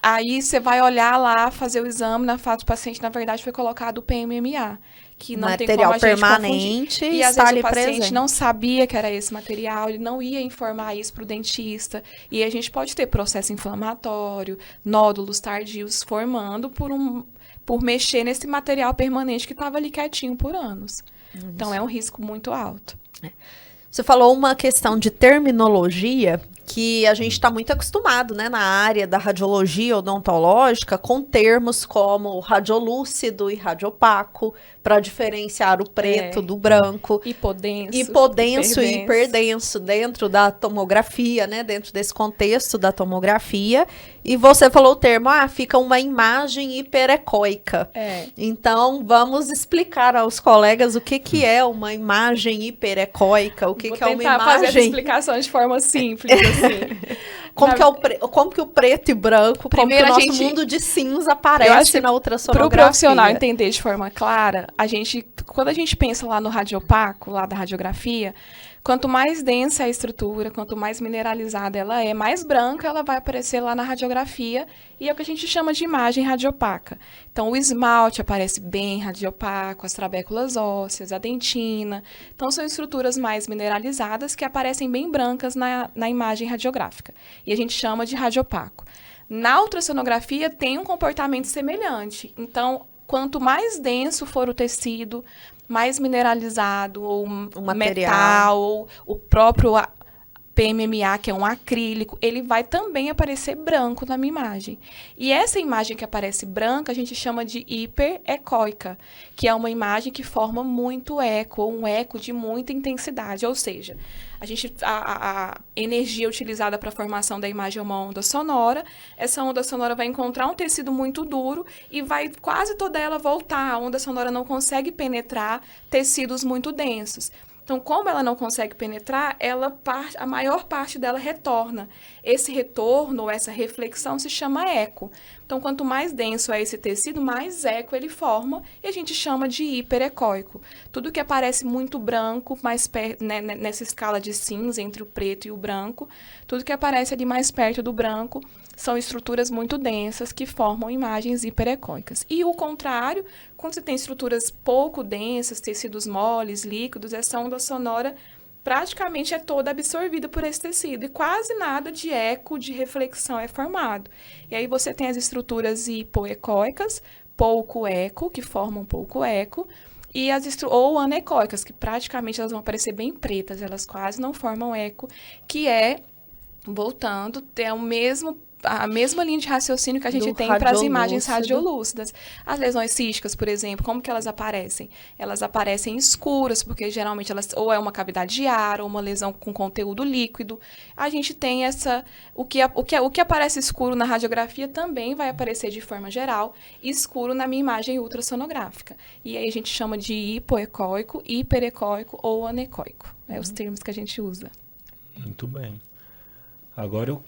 Aí você vai olhar lá, fazer o exame, na face do paciente, na verdade, foi colocado o PMMA, que não tem como a gente permanente confundir. E às vezes o paciente não sabia que era esse material, ele não ia informar isso para o dentista. E a gente pode ter processo inflamatório, nódulos tardios formando por mexer nesse material permanente que estava ali quietinho por anos. Isso. Então, é um risco muito alto. Você falou uma questão de terminologia que a gente está muito acostumado, né, na área da radiologia odontológica, com termos como radiolúcido e radiopaco, para diferenciar o preto do branco. Hipodenso e hiperdenso dentro da tomografia, né, dentro desse contexto da tomografia. E você falou o termo, fica uma imagem hiperecóica. Então, vamos explicar aos colegas o que é uma imagem hiperecóica, o que é uma imagem... Vou tentar fazer essa explicação de forma simples, assim. Como que o preto e branco, primeiro, como que o nosso mundo de cinza aparece na ultrassonografia. Para o profissional entender de forma clara, quando a gente pensa lá no radiopaco, lá da radiografia, quanto mais densa a estrutura, quanto mais mineralizada ela é, mais branca ela vai aparecer lá na radiografia, e é o que a gente chama de imagem radiopaca. Então, o esmalte aparece bem radiopaco, as trabéculas ósseas, a dentina. Então, são estruturas mais mineralizadas que aparecem bem brancas na imagem radiográfica. E a gente chama de radiopaco. Na ultrassonografia, tem um comportamento semelhante. Então, quanto mais denso for o tecido, mais mineralizado, ou o metal, ou o próprio PMMA, que é um acrílico, ele vai também aparecer branco na minha imagem. E essa imagem que aparece branca, a gente chama de hiperecóica, que é uma imagem que forma muito eco, ou um eco de muita intensidade. Ou seja, a energia utilizada para a formação da imagem é uma onda sonora. Essa onda sonora vai encontrar um tecido muito duro e vai quase toda ela voltar. A onda sonora não consegue penetrar tecidos muito densos. Então, como ela não consegue penetrar, a maior parte dela retorna. Esse retorno, ou essa reflexão, se chama eco. Então, quanto mais denso é esse tecido, mais eco ele forma, e a gente chama de hiperecóico. Tudo que aparece muito branco, nessa escala de cinza, entre o preto e o branco, tudo que aparece ali mais perto do branco, são estruturas muito densas que formam imagens hiperecóicas. E o contrário, quando você tem estruturas pouco densas, tecidos moles, líquidos, essa onda sonora praticamente é toda absorvida por esse tecido e quase nada de eco, de reflexão é formado. E aí você tem as estruturas hipoecóicas, pouco eco, que formam pouco eco, e ou anecóicas, que praticamente elas vão aparecer bem pretas, elas quase não formam eco, que é, voltando, ter o mesmo a mesma linha de raciocínio que a gente tem para as imagens radiolúcidas. As lesões císticas, por exemplo, como que elas aparecem? Elas aparecem escuras, porque geralmente elas ou é uma cavidade de ar, ou uma lesão com conteúdo líquido. A gente tem o que aparece escuro na radiografia também vai aparecer de forma geral escuro na minha imagem ultrassonográfica. E aí a gente chama de hipoecóico, hiperecóico ou anecóico. É os termos que a gente usa. Muito bem. Agora,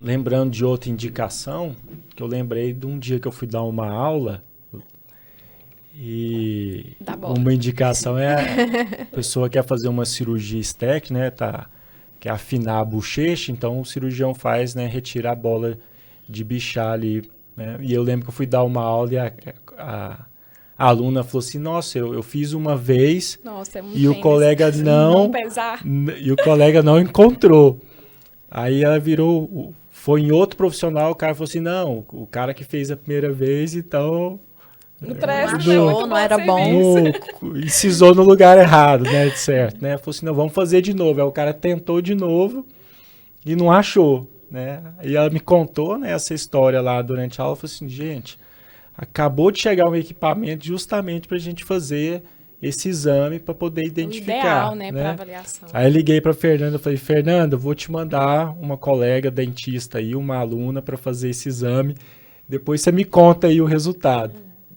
lembrando de outra indicação, que eu lembrei de um dia que eu fui dar uma aula, e uma indicação é a pessoa quer fazer uma cirurgia estética, né, quer afinar a bochecha, então o cirurgião faz, né, retira a bola de bichar ali, né, e eu lembro que eu fui dar uma aula e a aluna falou assim, nossa, eu fiz uma vez. Nossa, é muito e o colega e o colega não encontrou. Aí ela foi em outro profissional, o cara falou assim, não, o cara que fez a primeira vez, então... Não era bom. Incisou no lugar errado, né, certo, né? Falou assim, não, vamos fazer de novo. Aí o cara tentou de novo e não achou, né? E ela me contou, né, essa história lá durante a aula, falou assim, gente, acabou de chegar um equipamento justamente para a gente fazer esse exame para poder identificar. O ideal, né, para avaliação. Aí eu liguei para Fernanda, falei, Fernanda, eu vou te mandar uma colega dentista aí, uma aluna para fazer esse exame. Depois você me conta aí o resultado.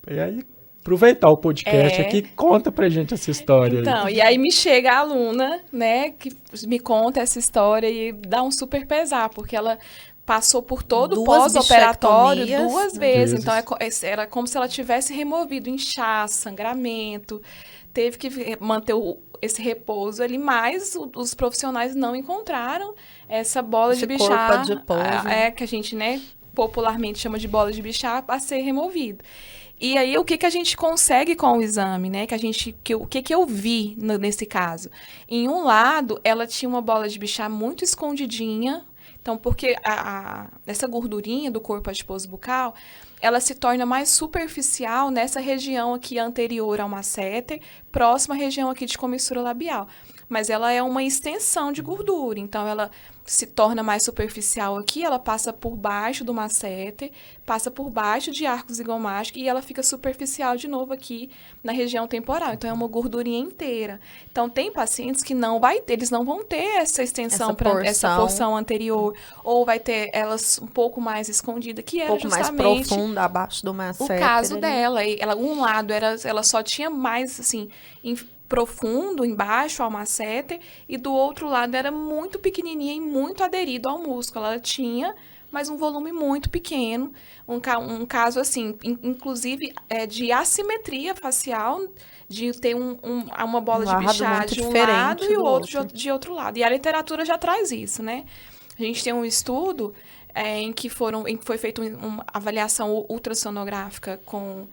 E aí, aproveitar o podcast aqui, conta pra gente essa história. Então, e aí me chega a aluna, né, que me conta essa história e dá um super pesar, porque ela passou por todo o pós-operatório 2 vezes. Então, era como se ela tivesse removido inchaço, sangramento, teve que manter esse repouso ali, mas os profissionais não encontraram essa bola de bichar, que a gente, né, popularmente chama de bola de bichar, a ser removido. E aí, o que a gente consegue com o exame, né? O que eu vi nesse caso? Em um lado, ela tinha uma bola de bichar muito escondidinha. Então, porque essa gordurinha do corpo adiposo bucal, ela se torna mais superficial nessa região aqui anterior ao masseter, próxima à região aqui de comissura labial. Mas ela é uma extensão de gordura, então ela se torna mais superficial aqui, ela passa por baixo do masseter, passa por baixo de arco zigomático e ela fica superficial de novo aqui na região temporal. Então, é uma gordurinha inteira. Então, tem pacientes que eles não vão ter essa extensão, essa porção anterior, ou vai ter elas um pouco mais escondida, que era justamente... mais profunda, abaixo do masseter. O caso dela. Um lado, ela só tinha mais, assim... profundo, embaixo ao masseter, e do outro lado era muito pequenininha e muito aderido ao músculo. Ela tinha, mas um volume muito pequeno, um caso assim, inclusive de assimetria facial, de ter uma bola de bichar de um lado e o outro de outro lado. E a literatura já traz isso, né? A gente tem um estudo em que foi feita uma avaliação ultrassonográfica com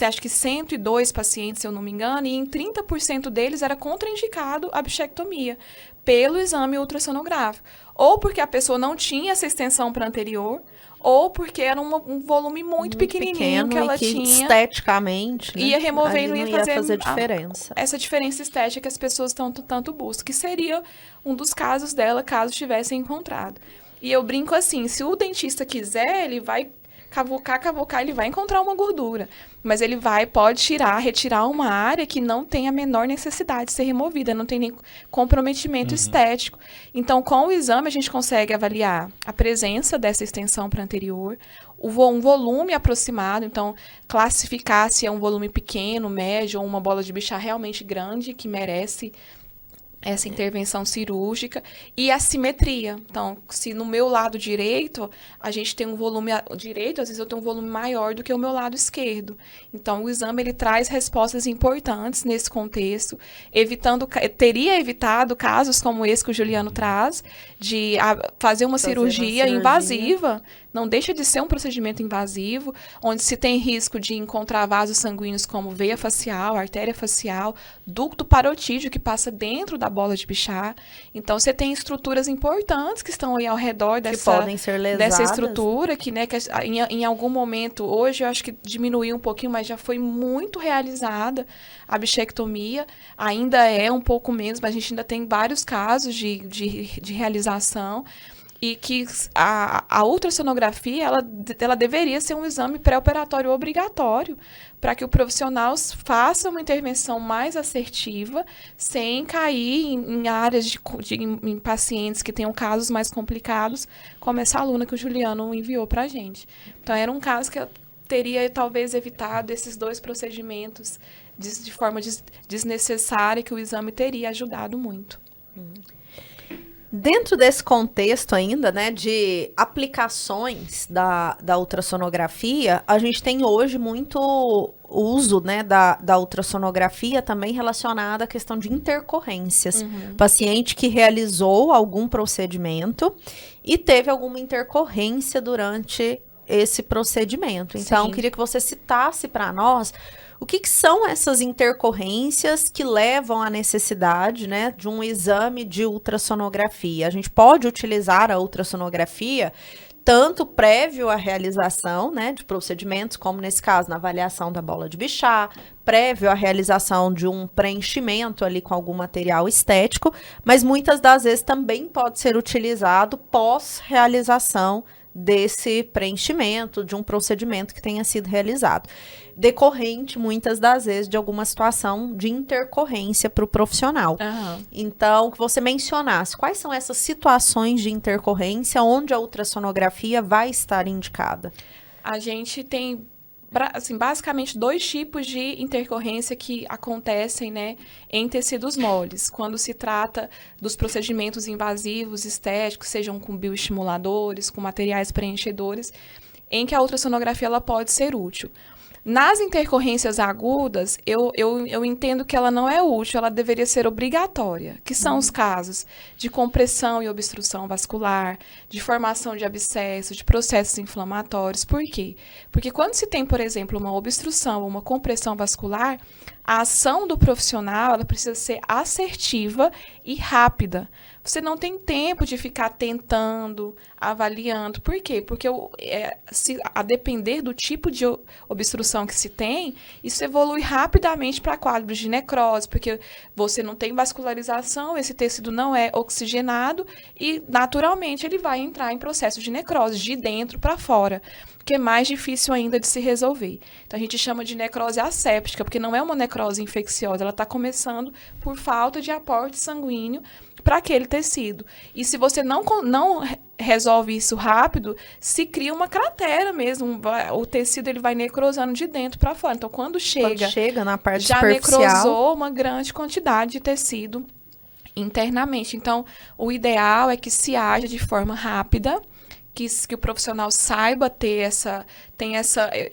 acho que 102 pacientes, se eu não me engano, e em 30% deles era contraindicado a bichectomia pelo exame ultrassonográfico. Ou porque a pessoa não tinha essa extensão para anterior, ou porque era um volume muito pequenininho que ela tinha. Esteticamente, né? Ia remover e não ia fazer diferença. Essa diferença estética que as pessoas tanto buscam, que seria um dos casos dela, caso tivesse encontrado. E eu brinco assim, se o dentista quiser, ele vai cavocar, ele vai encontrar uma gordura. Mas ele pode retirar uma área que não tem a menor necessidade de ser removida, não tem nem comprometimento estético. Então, com o exame, a gente consegue avaliar a presença dessa extensão para anterior, um volume aproximado, então, classificar se é um volume pequeno, médio, ou uma bola de bichar realmente grande, que merece essa intervenção cirúrgica, e a simetria. Então, se no meu lado direito, a gente tem um volume direito, às vezes eu tenho um volume maior do que o meu lado esquerdo. Então, o exame, ele traz respostas importantes nesse contexto, teria evitado casos como esse que o Juliano traz, de fazer uma cirurgia invasiva. Não deixa de ser um procedimento invasivo, onde se tem risco de encontrar vasos sanguíneos como veia facial, artéria facial, ducto parotídeo que passa dentro da bola de bichar. Então, você tem estruturas importantes que estão aí ao redor dessa estrutura, que, né, que em algum momento, hoje eu acho que diminuiu um pouquinho, mas já foi muito realizada a bichectomia. Ainda é um pouco menos, mas a gente ainda tem vários casos de realização. e que a ultrassonografia, ela deveria ser um exame pré-operatório obrigatório para que o profissional faça uma intervenção mais assertiva, sem cair em áreas em pacientes que tenham casos mais complicados, como essa aluna que o Juliano enviou para a gente. Então, era um caso que eu teria, talvez, evitado esses 2 procedimentos de forma desnecessária, que o exame teria ajudado muito. Dentro desse contexto ainda, né, de aplicações da ultrassonografia, a gente tem hoje muito uso, né, da ultrassonografia também relacionada à questão de intercorrências. Paciente que realizou algum procedimento e teve alguma intercorrência durante esse procedimento. Então, eu queria que você citasse para nós o que são essas intercorrências que levam à necessidade, né, de um exame de ultrassonografia. A gente pode utilizar a ultrassonografia tanto prévio à realização, né, de procedimentos, como nesse caso, na avaliação da bola de Bichat, prévio à realização de um preenchimento ali com algum material estético, mas muitas das vezes também pode ser utilizado pós-realização desse preenchimento, de um procedimento que tenha sido realizado, decorrente, muitas das vezes, de alguma situação de intercorrência para o profissional. Então, que você mencionasse, quais são essas situações de intercorrência onde a ultrassonografia vai estar indicada? A gente tem, assim, basicamente 2 tipos de intercorrência que acontecem, né, em tecidos moles, quando se trata dos procedimentos invasivos estéticos, sejam com bioestimuladores, com materiais preenchedores, em que a ultrassonografia ela pode ser útil. Nas intercorrências agudas, eu entendo que ela não é útil, ela deveria ser obrigatória, que são os casos de compressão e obstrução vascular, de formação de abscessos, de processos inflamatórios. Por quê? Porque quando se tem, por exemplo, uma obstrução ou uma compressão vascular, a ação do profissional ela precisa ser assertiva e rápida. Você não tem tempo de ficar tentando, avaliando. Por quê? Porque a depender do tipo de obstrução que se tem, isso evolui rapidamente para quadros de necrose, porque você não tem vascularização, esse tecido não é oxigenado e, naturalmente, ele vai entrar em processo de necrose, de dentro para fora, que é mais difícil ainda de se resolver. Então, a gente chama de necrose asséptica, porque não é uma necrose infecciosa, ela está começando por falta de aporte sanguíneo para aquele tecido. E se você não resolve isso rápido, se cria uma cratera mesmo, o tecido ele vai necrosando de dentro para fora. Então, quando chega na parte já superficial, necrosou uma grande quantidade de tecido internamente. Então, o ideal é que se haja de forma rápida, que o profissional saiba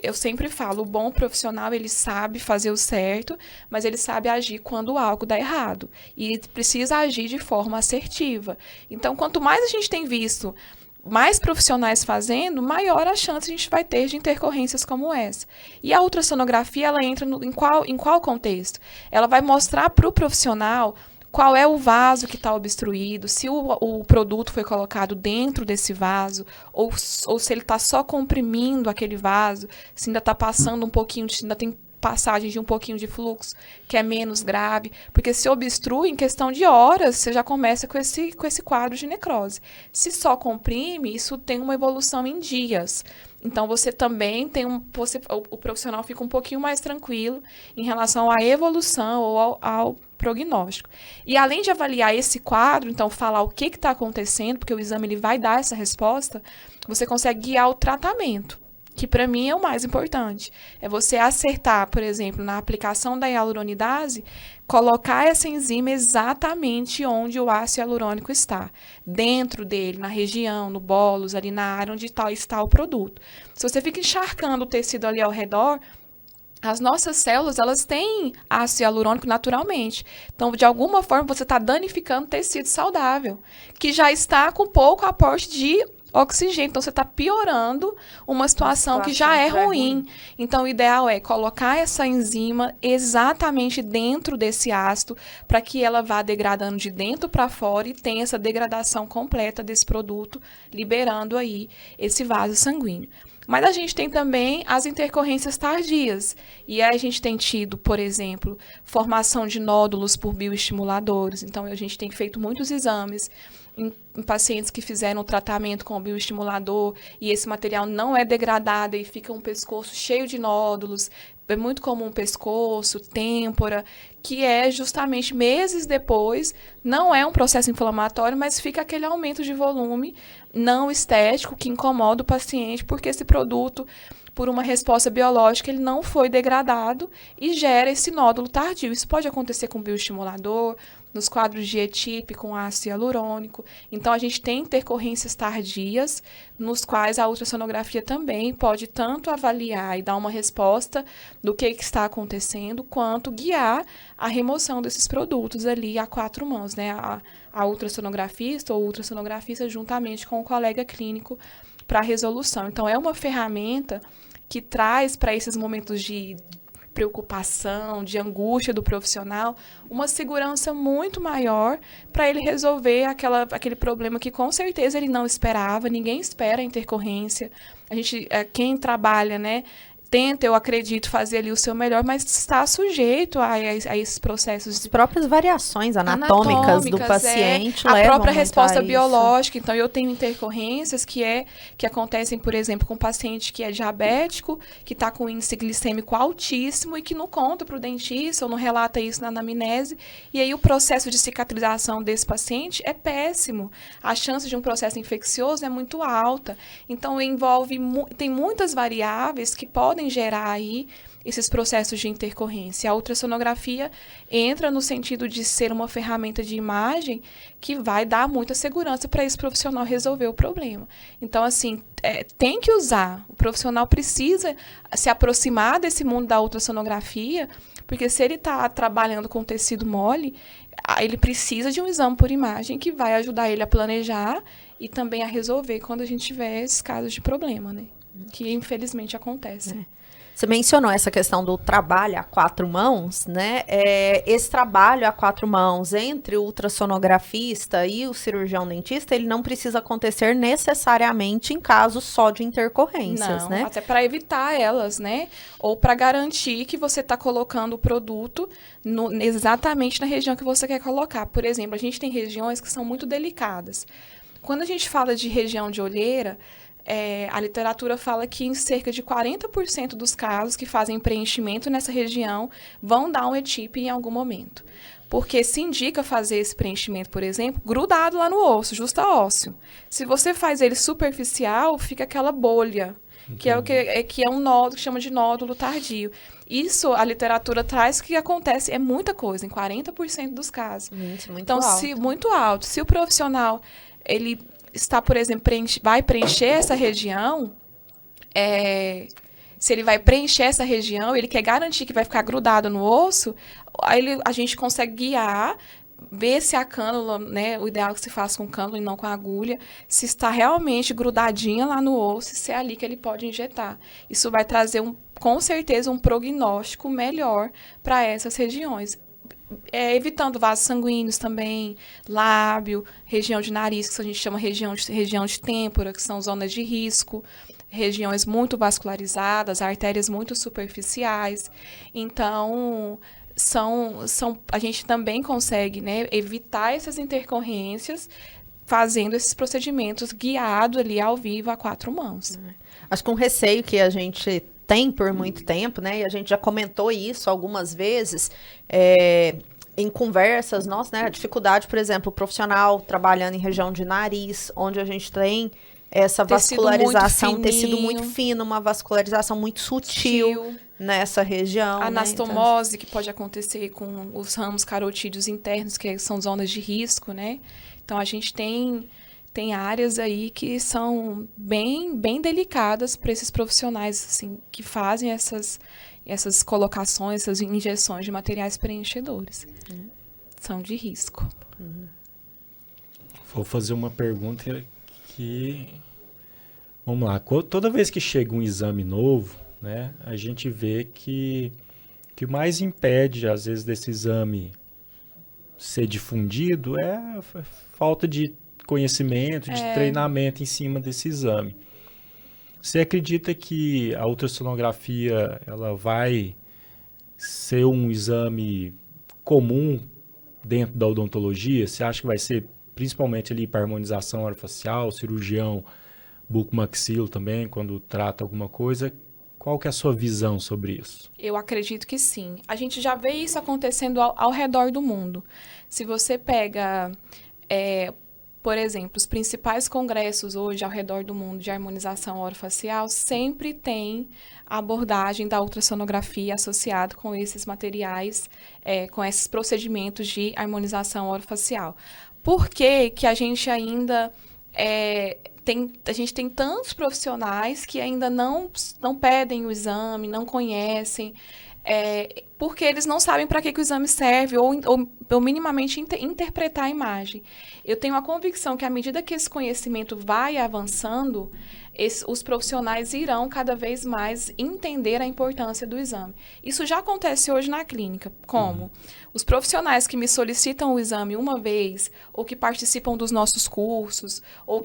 eu sempre falo, o bom profissional, ele sabe fazer o certo, mas ele sabe agir quando algo dá errado, e precisa agir de forma assertiva. Então, quanto mais a gente tem visto mais profissionais fazendo, maior a chance a gente vai ter de intercorrências como essa. E a ultrassonografia, ela entra em qual contexto? Ela vai mostrar para o profissional qual é o vaso que está obstruído, se o produto foi colocado dentro desse vaso, ou se ele está só comprimindo aquele vaso, se ainda está passando um pouquinho, se ainda tem passagem de um pouquinho de fluxo, que é menos grave, porque se obstrui, em questão de horas, você já começa com esse quadro de necrose. Se só comprime, isso tem uma evolução em dias. Então, você também tem o profissional fica um pouquinho mais tranquilo em relação à evolução ou ao prognóstico. E além de avaliar esse quadro, então falar o que está acontecendo, porque o exame ele vai dar essa resposta, você consegue guiar o tratamento, que para mim é o mais importante. É você acertar, por exemplo, na aplicação da hialuronidase, colocar essa enzima exatamente onde o ácido hialurônico está. Dentro dele, na região, no bólus, ali na área onde está o produto. Se você fica encharcando o tecido ali ao redor, as nossas células, elas têm ácido hialurônico naturalmente. Então, de alguma forma, você está danificando tecido saudável, que já está com pouco aporte de oxigênio. Então, você está piorando uma situação que já é ruim. Então, o ideal é colocar essa enzima exatamente dentro desse ácido para que ela vá degradando de dentro para fora e tenha essa degradação completa desse produto, liberando aí esse vaso sanguíneo. Mas a gente tem também as intercorrências tardias. E aí a gente tem tido, por exemplo, formação de nódulos por bioestimuladores. Então, a gente tem feito muitos exames em pacientes que fizeram o tratamento com o bioestimulador e esse material não é degradado e fica um pescoço cheio de nódulos. É muito comum pescoço, têmpora, que é justamente meses depois, não é um processo inflamatório, mas fica aquele aumento de volume não estético que incomoda o paciente, porque esse produto, por uma resposta biológica, ele não foi degradado e gera esse nódulo tardio. Isso pode acontecer com bioestimulador, nos quadros de ETIP com ácido hialurônico. Então, a gente tem intercorrências tardias, nos quais a ultrassonografia também pode tanto avaliar e dar uma resposta do que está acontecendo, quanto guiar a remoção desses produtos ali a 4 mãos, né? A ultrassonografista ou ultrassonografista juntamente com o colega clínico para a resolução. Então, é uma ferramenta que traz para esses momentos de preocupação, de angústia do profissional, uma segurança muito maior para ele resolver aquele problema que com certeza ele não esperava, ninguém espera a intercorrência. A gente, quem trabalha, né, tenta, eu acredito, fazer ali o seu melhor, mas está sujeito a esses processos. As próprias variações anatômicas do paciente a levam própria muito resposta a isso. biológica. Então, eu tenho intercorrências que acontecem, por exemplo, com um paciente que é diabético, que está com índice glicêmico altíssimo e que não conta para o dentista ou não relata isso na anamnese. E aí, o processo de cicatrização desse paciente é péssimo. A chance de um processo infeccioso é muito alta. Então, tem muitas variáveis que podem gerar aí esses processos de intercorrência. A ultrassonografia entra no sentido de ser uma ferramenta de imagem que vai dar muita segurança para esse profissional resolver o problema. Então, assim, tem que usar. O profissional precisa se aproximar desse mundo da ultrassonografia, porque se ele está trabalhando com tecido mole, ele precisa de um exame por imagem que vai ajudar ele a planejar e também a resolver quando a gente tiver esses casos de problema, né? Que infelizmente acontece. Você mencionou essa questão do trabalho a 4 mãos, né? Esse trabalho a 4 mãos entre o ultrassonografista e o cirurgião dentista, ele não precisa acontecer necessariamente em casos só de intercorrências, Não, né? até para evitar elas, né? Ou para garantir que você está colocando o produto exatamente na região que você quer colocar. Por exemplo, a gente tem regiões que são muito delicadas. Quando a gente fala de região de olheira, a literatura fala que em cerca de 40% dos casos que fazem preenchimento nessa região vão dar um ETIP em algum momento. Porque se indica fazer esse preenchimento, por exemplo, grudado lá no osso, justo ósseo. Se você faz ele superficial, fica aquela bolha, que é um nódulo, que chama de nódulo tardio. Isso a literatura traz que acontece, é muita coisa, em 40% dos casos. Muito então, alto. Muito alto. Se o profissional, ele está, por exemplo, vai preencher essa região, se ele vai preencher essa região, ele quer garantir que vai ficar grudado no osso, aí a gente consegue guiar, ver se a cânula, né, o ideal é que se faça com cânula e não com agulha, se está realmente grudadinha lá no osso, se é ali que ele pode injetar. Isso vai trazer, com certeza, um prognóstico melhor para essas regiões. Evitando vasos sanguíneos também, lábio, região de nariz, que a gente chama região de têmpora, que são zonas de risco, regiões muito vascularizadas, artérias muito superficiais. Então, a gente também consegue, né, evitar essas intercorrências fazendo esses procedimentos guiados ali ao vivo a 4 mãos. Acho que um receio que a gente tem por muito tempo, né? E a gente já comentou isso algumas vezes em conversas nossas, né? A dificuldade, por exemplo, o profissional trabalhando em região de nariz, onde a gente tem essa vascularização, tecido muito fino, uma vascularização muito sutil nessa região. Anastomose, né? Que pode acontecer com os ramos carotídeos internos, que são zonas de risco, né? Então, a gente tem áreas aí que são bem delicadas para esses profissionais assim, que fazem essas colocações, essas injeções de materiais preenchedores. São de risco. Vou fazer uma pergunta que... Vamos lá. Toda vez que chega um exame novo, né, a gente vê que o que mais impede, às vezes, desse exame ser difundido é a falta de conhecimento, de treinamento em cima desse exame. Você acredita que a ultrassonografia ela vai ser um exame comum dentro da odontologia? Você acha que vai ser principalmente ali para harmonização orofacial, cirurgião bucomaxilo também, quando trata alguma coisa. Qual que é a sua visão sobre isso? Eu acredito que sim. A gente já vê isso acontecendo ao redor do mundo. Se você pega, por exemplo, os principais congressos hoje ao redor do mundo de harmonização orofacial, sempre tem a abordagem da ultrassonografia associada com esses materiais, com esses procedimentos de harmonização orofacial. Por que que a gente ainda... a gente tem tantos profissionais que ainda não pedem o exame, não conhecem, porque eles não sabem para que o exame serve ou minimamente interpretar a imagem. Eu tenho a convicção que, à medida que esse conhecimento vai avançando, os profissionais irão cada vez mais entender a importância do exame. Isso já acontece hoje na clínica. Como? Os profissionais que me solicitam o exame uma vez, ou que participam dos nossos cursos, ou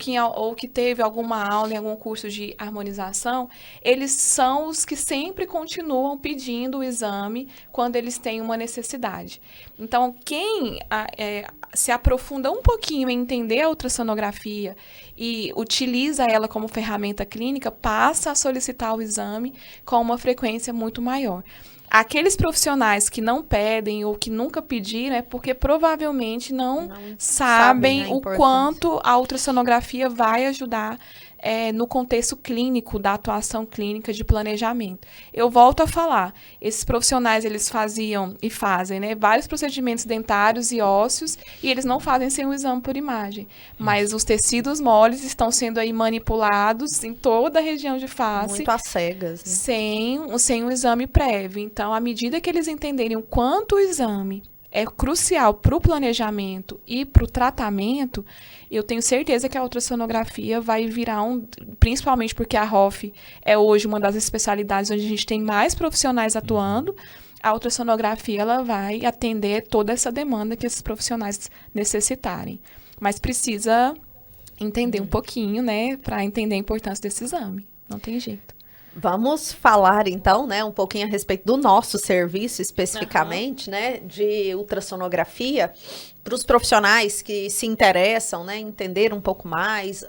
que teve alguma aula em algum curso de harmonização, eles são os que sempre continuam pedindo o exame quando eles têm uma necessidade. Então, quem se aprofunda um pouquinho em entender a ultrassonografia e utiliza ela como ferramenta clínica, passa a solicitar o exame com uma frequência muito maior. Aqueles profissionais que não pedem ou que nunca pediram é porque provavelmente não sabem o quanto a ultrassonografia vai ajudar no contexto clínico, da atuação clínica de planejamento. Eu volto a falar, esses profissionais, eles faziam e fazem, né, vários procedimentos dentários e ósseos, e eles não fazem sem o exame por imagem. Mas os tecidos moles estão sendo aí manipulados em toda a região de face. Muito às cegas, né? Sem um exame prévio. Então, à medida que eles entenderem o quanto o exame é crucial para o planejamento e para o tratamento, eu tenho certeza que a ultrassonografia vai virar principalmente porque a ROF é hoje uma das especialidades onde a gente tem mais profissionais atuando, a ultrassonografia ela vai atender toda essa demanda que esses profissionais necessitarem. Mas precisa entender um pouquinho, né, para entender a importância desse exame. Não tem jeito. Vamos falar, então, né, um pouquinho a respeito do nosso serviço, especificamente, né, de ultrassonografia, para os profissionais que se interessam, né, entender um pouco mais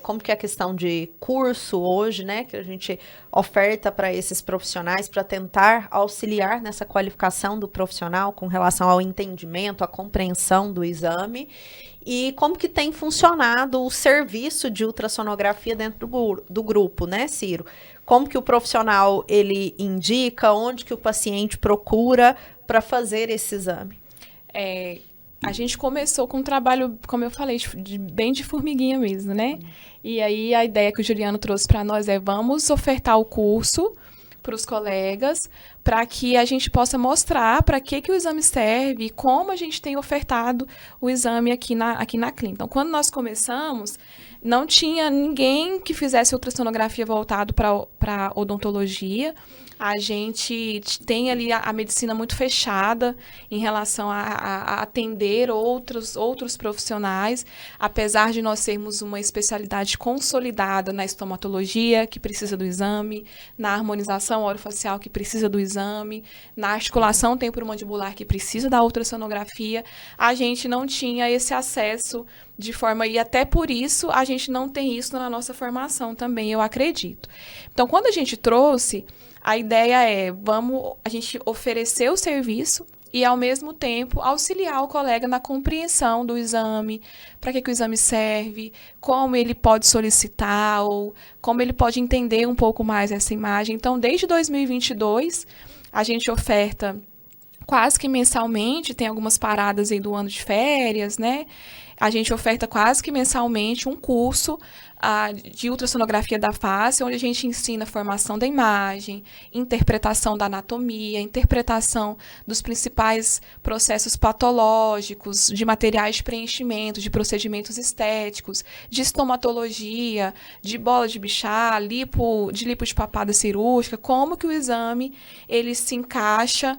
como que é a questão de curso hoje, né, que a gente oferta para esses profissionais, para tentar auxiliar nessa qualificação do profissional com relação ao entendimento, à compreensão do exame, e como que tem funcionado o serviço de ultrassonografia dentro do grupo, né, Ciro? Como que o profissional, ele indica, onde que o paciente procura para fazer esse exame? A gente começou com um trabalho, como eu falei, bem de formiguinha mesmo, né? E aí a ideia que o Juliano trouxe para nós vamos ofertar o curso para os colegas, para que a gente possa mostrar para que o exame serve e como a gente tem ofertado o exame aqui na clínica. Então, quando nós começamos, não tinha ninguém que fizesse ultrassonografia voltado para odontologia. A gente tem ali a medicina muito fechada em relação a atender outros profissionais, apesar de nós sermos uma especialidade consolidada na estomatologia, que precisa do exame, na harmonização orofacial, que precisa do exame, na articulação temporomandibular, que precisa da ultrassonografia, a gente não tinha esse acesso de forma, e até por isso a gente não tem isso na nossa formação também, eu acredito. Então, quando a gente trouxe, a ideia a gente oferecer o serviço e, ao mesmo tempo, auxiliar o colega na compreensão do exame, para que o exame serve, como ele pode solicitar, ou como ele pode entender um pouco mais essa imagem. Então, desde 2022, a gente oferta quase que mensalmente, tem algumas paradas aí do ano de férias, né? A gente oferta quase que mensalmente um curso de ultrassonografia da face, onde a gente ensina a formação da imagem, interpretação da anatomia, interpretação dos principais processos patológicos, de materiais de preenchimento, de procedimentos estéticos, de estomatologia, de bola de Bichat, de lipo de papada cirúrgica, como que o exame ele se encaixa,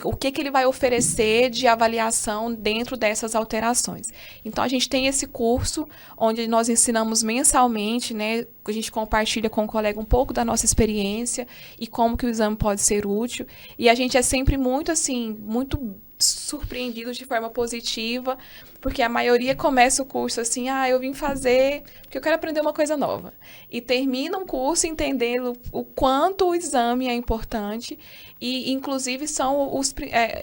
o que ele vai oferecer de avaliação dentro dessas alterações. Então, a gente tem esse curso onde nós ensinamos mensalmente, né? A gente compartilha com o colega um pouco da nossa experiência e como que o exame pode ser útil. E a gente é sempre muito, assim, muito surpreendidos de forma positiva, porque a maioria começa o curso assim, eu vim fazer porque eu quero aprender uma coisa nova. E termina um curso entendendo o quanto o exame é importante e, inclusive,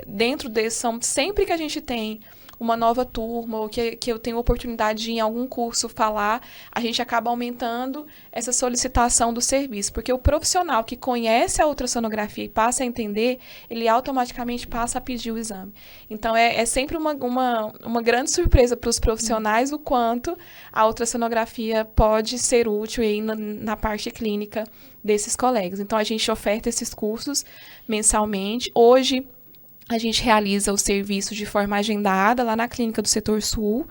dentro desse, são sempre que a gente tem uma nova turma, ou que eu tenho oportunidade de ir em algum curso falar, a gente acaba aumentando essa solicitação do serviço, porque o profissional que conhece a ultrassonografia e passa a entender, ele automaticamente passa a pedir o exame. Então, é sempre uma grande surpresa para os profissionais o quanto a ultrassonografia pode ser útil aí na parte clínica desses colegas. Então, a gente oferta esses cursos mensalmente. Hoje, a gente realiza o serviço de forma agendada lá na clínica do Setor Sul.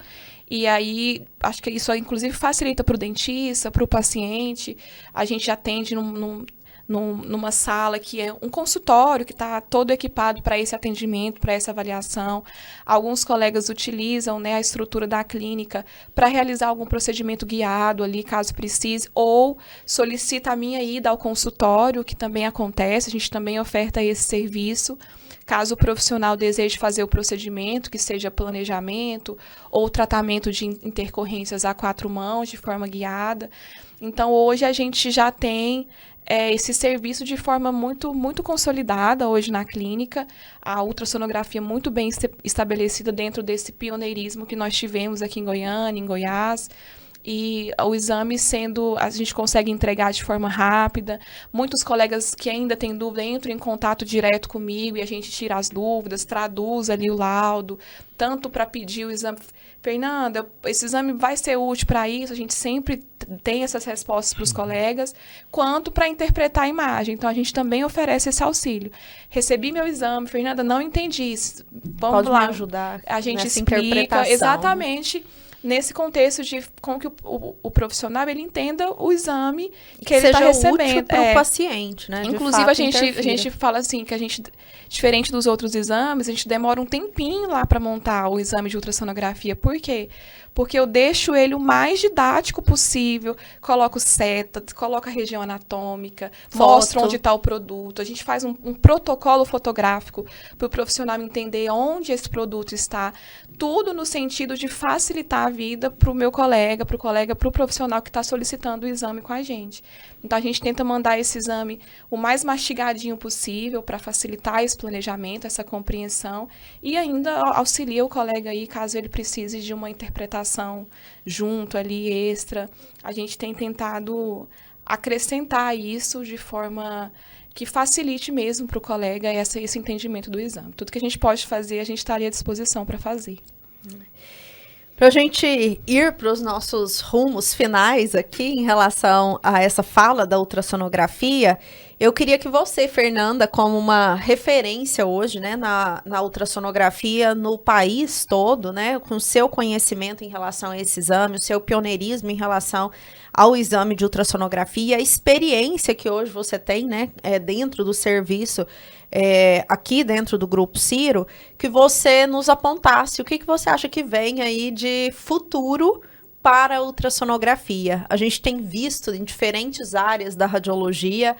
E aí, acho que isso, inclusive, facilita para o dentista, para o paciente. A gente atende numa sala que é um consultório, que está todo equipado para esse atendimento, para essa avaliação. Alguns colegas utilizam, né, a estrutura da clínica para realizar algum procedimento guiado ali, caso precise, ou solicita a minha ida ao consultório, que também acontece, a gente também oferta esse serviço. Caso o profissional deseje fazer o procedimento, que seja planejamento ou tratamento de intercorrências a 4 mãos, de forma guiada. Então, hoje a gente já tem esse serviço de forma muito, muito consolidada hoje na clínica, a ultrassonografia muito bem estabelecida dentro desse pioneirismo que nós tivemos aqui em Goiânia, em Goiás. E o exame a gente consegue entregar de forma rápida. Muitos colegas que ainda têm dúvida entram em contato direto comigo e a gente tira as dúvidas, traduz ali o laudo, tanto para pedir o exame. Fernanda, esse exame vai ser útil para isso, a gente sempre tem essas respostas para os colegas, quanto para interpretar a imagem. Então, a gente também oferece esse auxílio. Recebi meu exame, Fernanda, não entendi. Vamos lá. Pode me ajudar. A gente nessa explica exatamente nesse contexto de com que o profissional ele entenda o exame que ele está recebendo para o paciente, né? Inclusive a gente fala assim que a gente, diferente dos outros exames, a gente demora um tempinho lá para montar o exame de ultrassonografia. Por quê? Porque eu deixo ele o mais didático possível, coloco seta, coloco a região anatômica, mostro onde está o produto. A gente faz um protocolo fotográfico para o profissional entender onde esse produto está. Tudo no sentido de facilitar a vida para o meu colega, para o profissional que está solicitando o exame com a gente. Então, a gente tenta mandar esse exame o mais mastigadinho possível para facilitar esse planejamento, essa compreensão, e ainda auxilia o colega aí, caso ele precise de uma interpretação junto ali, extra. A gente tem tentado acrescentar isso de forma que facilite mesmo para o colega esse entendimento do exame. Tudo que a gente pode fazer, a gente está ali à disposição para fazer. Para a gente ir para os nossos rumos finais aqui em relação a essa fala da ultrassonografia, eu queria que você, Fernanda, como uma referência hoje, né, na ultrassonografia no país todo, né, com o seu conhecimento em relação a esse exame, o seu pioneirismo em relação ao exame de ultrassonografia, a experiência que hoje você tem, né, dentro do serviço, aqui dentro do Grupo Ciro, que você nos apontasse o que você acha que vem aí de futuro para a ultrassonografia. A gente tem visto em diferentes áreas da radiologia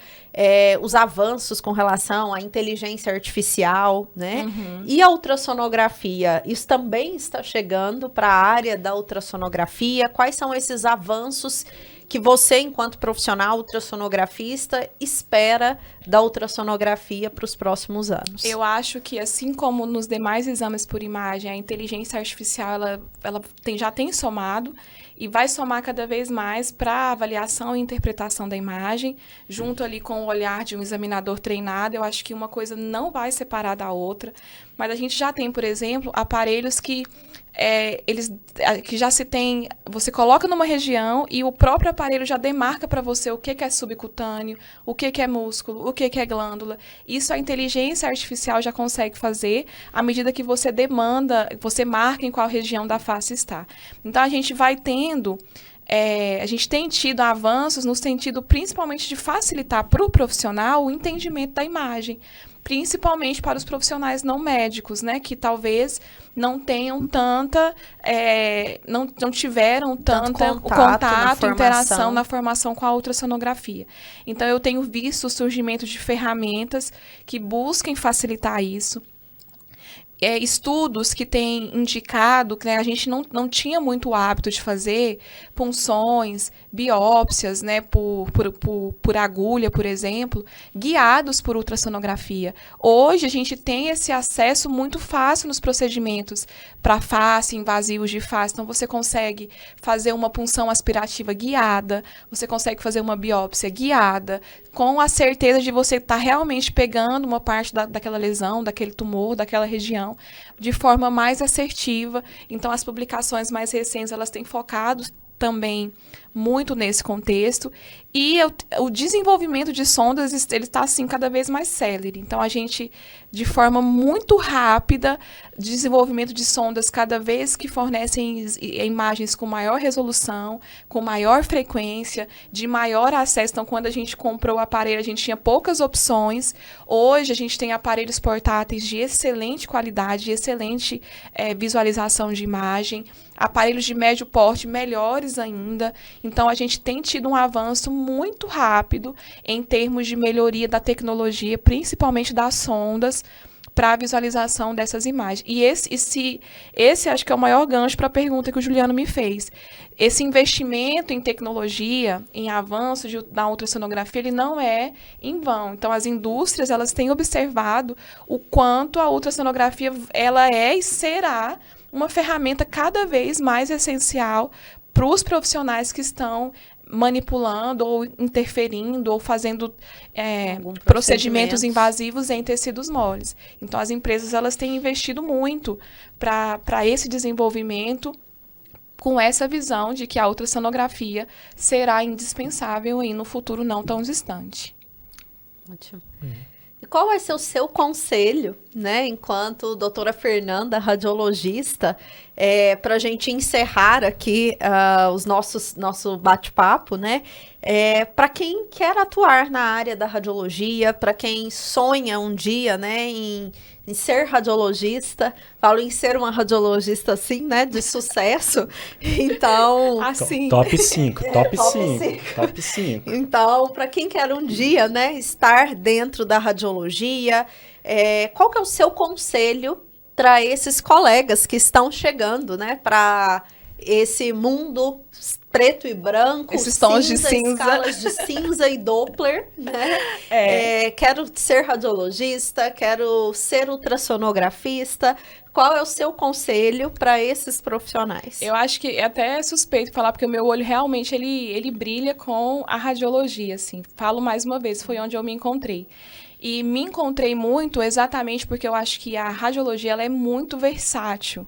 os avanços com relação à inteligência artificial, né? Uhum. E a ultrassonografia, isso também está chegando para a área da ultrassonografia? Quais são esses avanços que você, enquanto profissional ultrassonografista, espera da ultrassonografia para os próximos anos? Eu acho que, assim como nos demais exames por imagem, a inteligência artificial ela já tem somado e vai somar cada vez mais para a avaliação e interpretação da imagem, junto ali com o olhar de um examinador treinado. Eu acho que uma coisa não vai separar da outra, mas a gente já tem, por exemplo, aparelhos que que já se tem, você coloca numa região e o próprio aparelho já demarca para você o que é subcutâneo, o que é músculo, o que é glândula. Isso a inteligência artificial já consegue fazer à medida que você você marca em qual região da face está. Então, a gente vai tendo... a gente tem tido avanços no sentido principalmente de facilitar para o profissional o entendimento da imagem, principalmente para os profissionais não médicos, né, que talvez não tenham não tiveram tanta contato, interação na formação com a ultrassonografia. Então, eu tenho visto o surgimento de ferramentas que busquem facilitar isso. estudos que têm indicado que, né, a gente não tinha muito o hábito de fazer punções, biópsias, né, por agulha, por exemplo, guiados por ultrassonografia. Hoje a gente tem esse acesso muito fácil nos procedimentos para face, invasivos de face. Então você consegue fazer uma punção aspirativa guiada, você consegue fazer uma biópsia guiada, com a certeza de você estar realmente pegando uma parte daquela lesão, daquele tumor, daquela região, de forma mais assertiva. Então, as publicações mais recentes, elas têm focado também muito nesse contexto, e o desenvolvimento de sondas, ele está, assim, cada vez mais célere. Então, a gente, de forma muito rápida, desenvolvimento de sondas cada vez que fornecem imagens com maior resolução, com maior frequência, de maior acesso. Então, quando a gente comprou o aparelho, a gente tinha poucas opções. Hoje, a gente tem aparelhos portáteis de excelente qualidade, de excelente visualização de imagem, aparelhos de médio porte melhores ainda. Então, a gente tem tido um avanço muito rápido em termos de melhoria da tecnologia, principalmente das sondas, para a visualização dessas imagens. E esse acho que é o maior gancho para a pergunta que o Juliano me fez. Esse investimento em tecnologia, em avanço da ultrassonografia, ele não é em vão. Então, as indústrias, elas têm observado o quanto a ultrassonografia ela é e será uma ferramenta cada vez mais essencial para os profissionais que estão manipulando ou interferindo ou fazendo procedimentos invasivos em tecidos moles. Então, as empresas, elas têm investido muito para esse desenvolvimento, com essa visão de que a ultrassonografia será indispensável e no futuro não tão distante. Ótimo. E qual vai ser o seu conselho, né, enquanto doutora Fernanda, radiologista, para a gente encerrar aqui nosso bate-papo, né, para quem quer atuar na área da radiologia, para quem sonha um dia, né, em ser radiologista, falo em ser uma radiologista assim, né, de sucesso, então... Assim. Top 5, top 5, top 5. Então, para quem quer um dia, né, estar dentro da radiologia, qual que é o seu conselho para esses colegas que estão chegando, né, para esse mundo preto e branco, esses tons de cinza, escalas de cinza e Doppler, né? Quero ser radiologista, quero ser ultrassonografista. Qual é o seu conselho para esses profissionais? Eu acho que é até suspeito falar, porque o meu olho realmente ele brilha com a radiologia, assim. Falo mais uma vez, foi onde eu me encontrei. E me encontrei muito exatamente porque eu acho que a radiologia ela é muito versátil.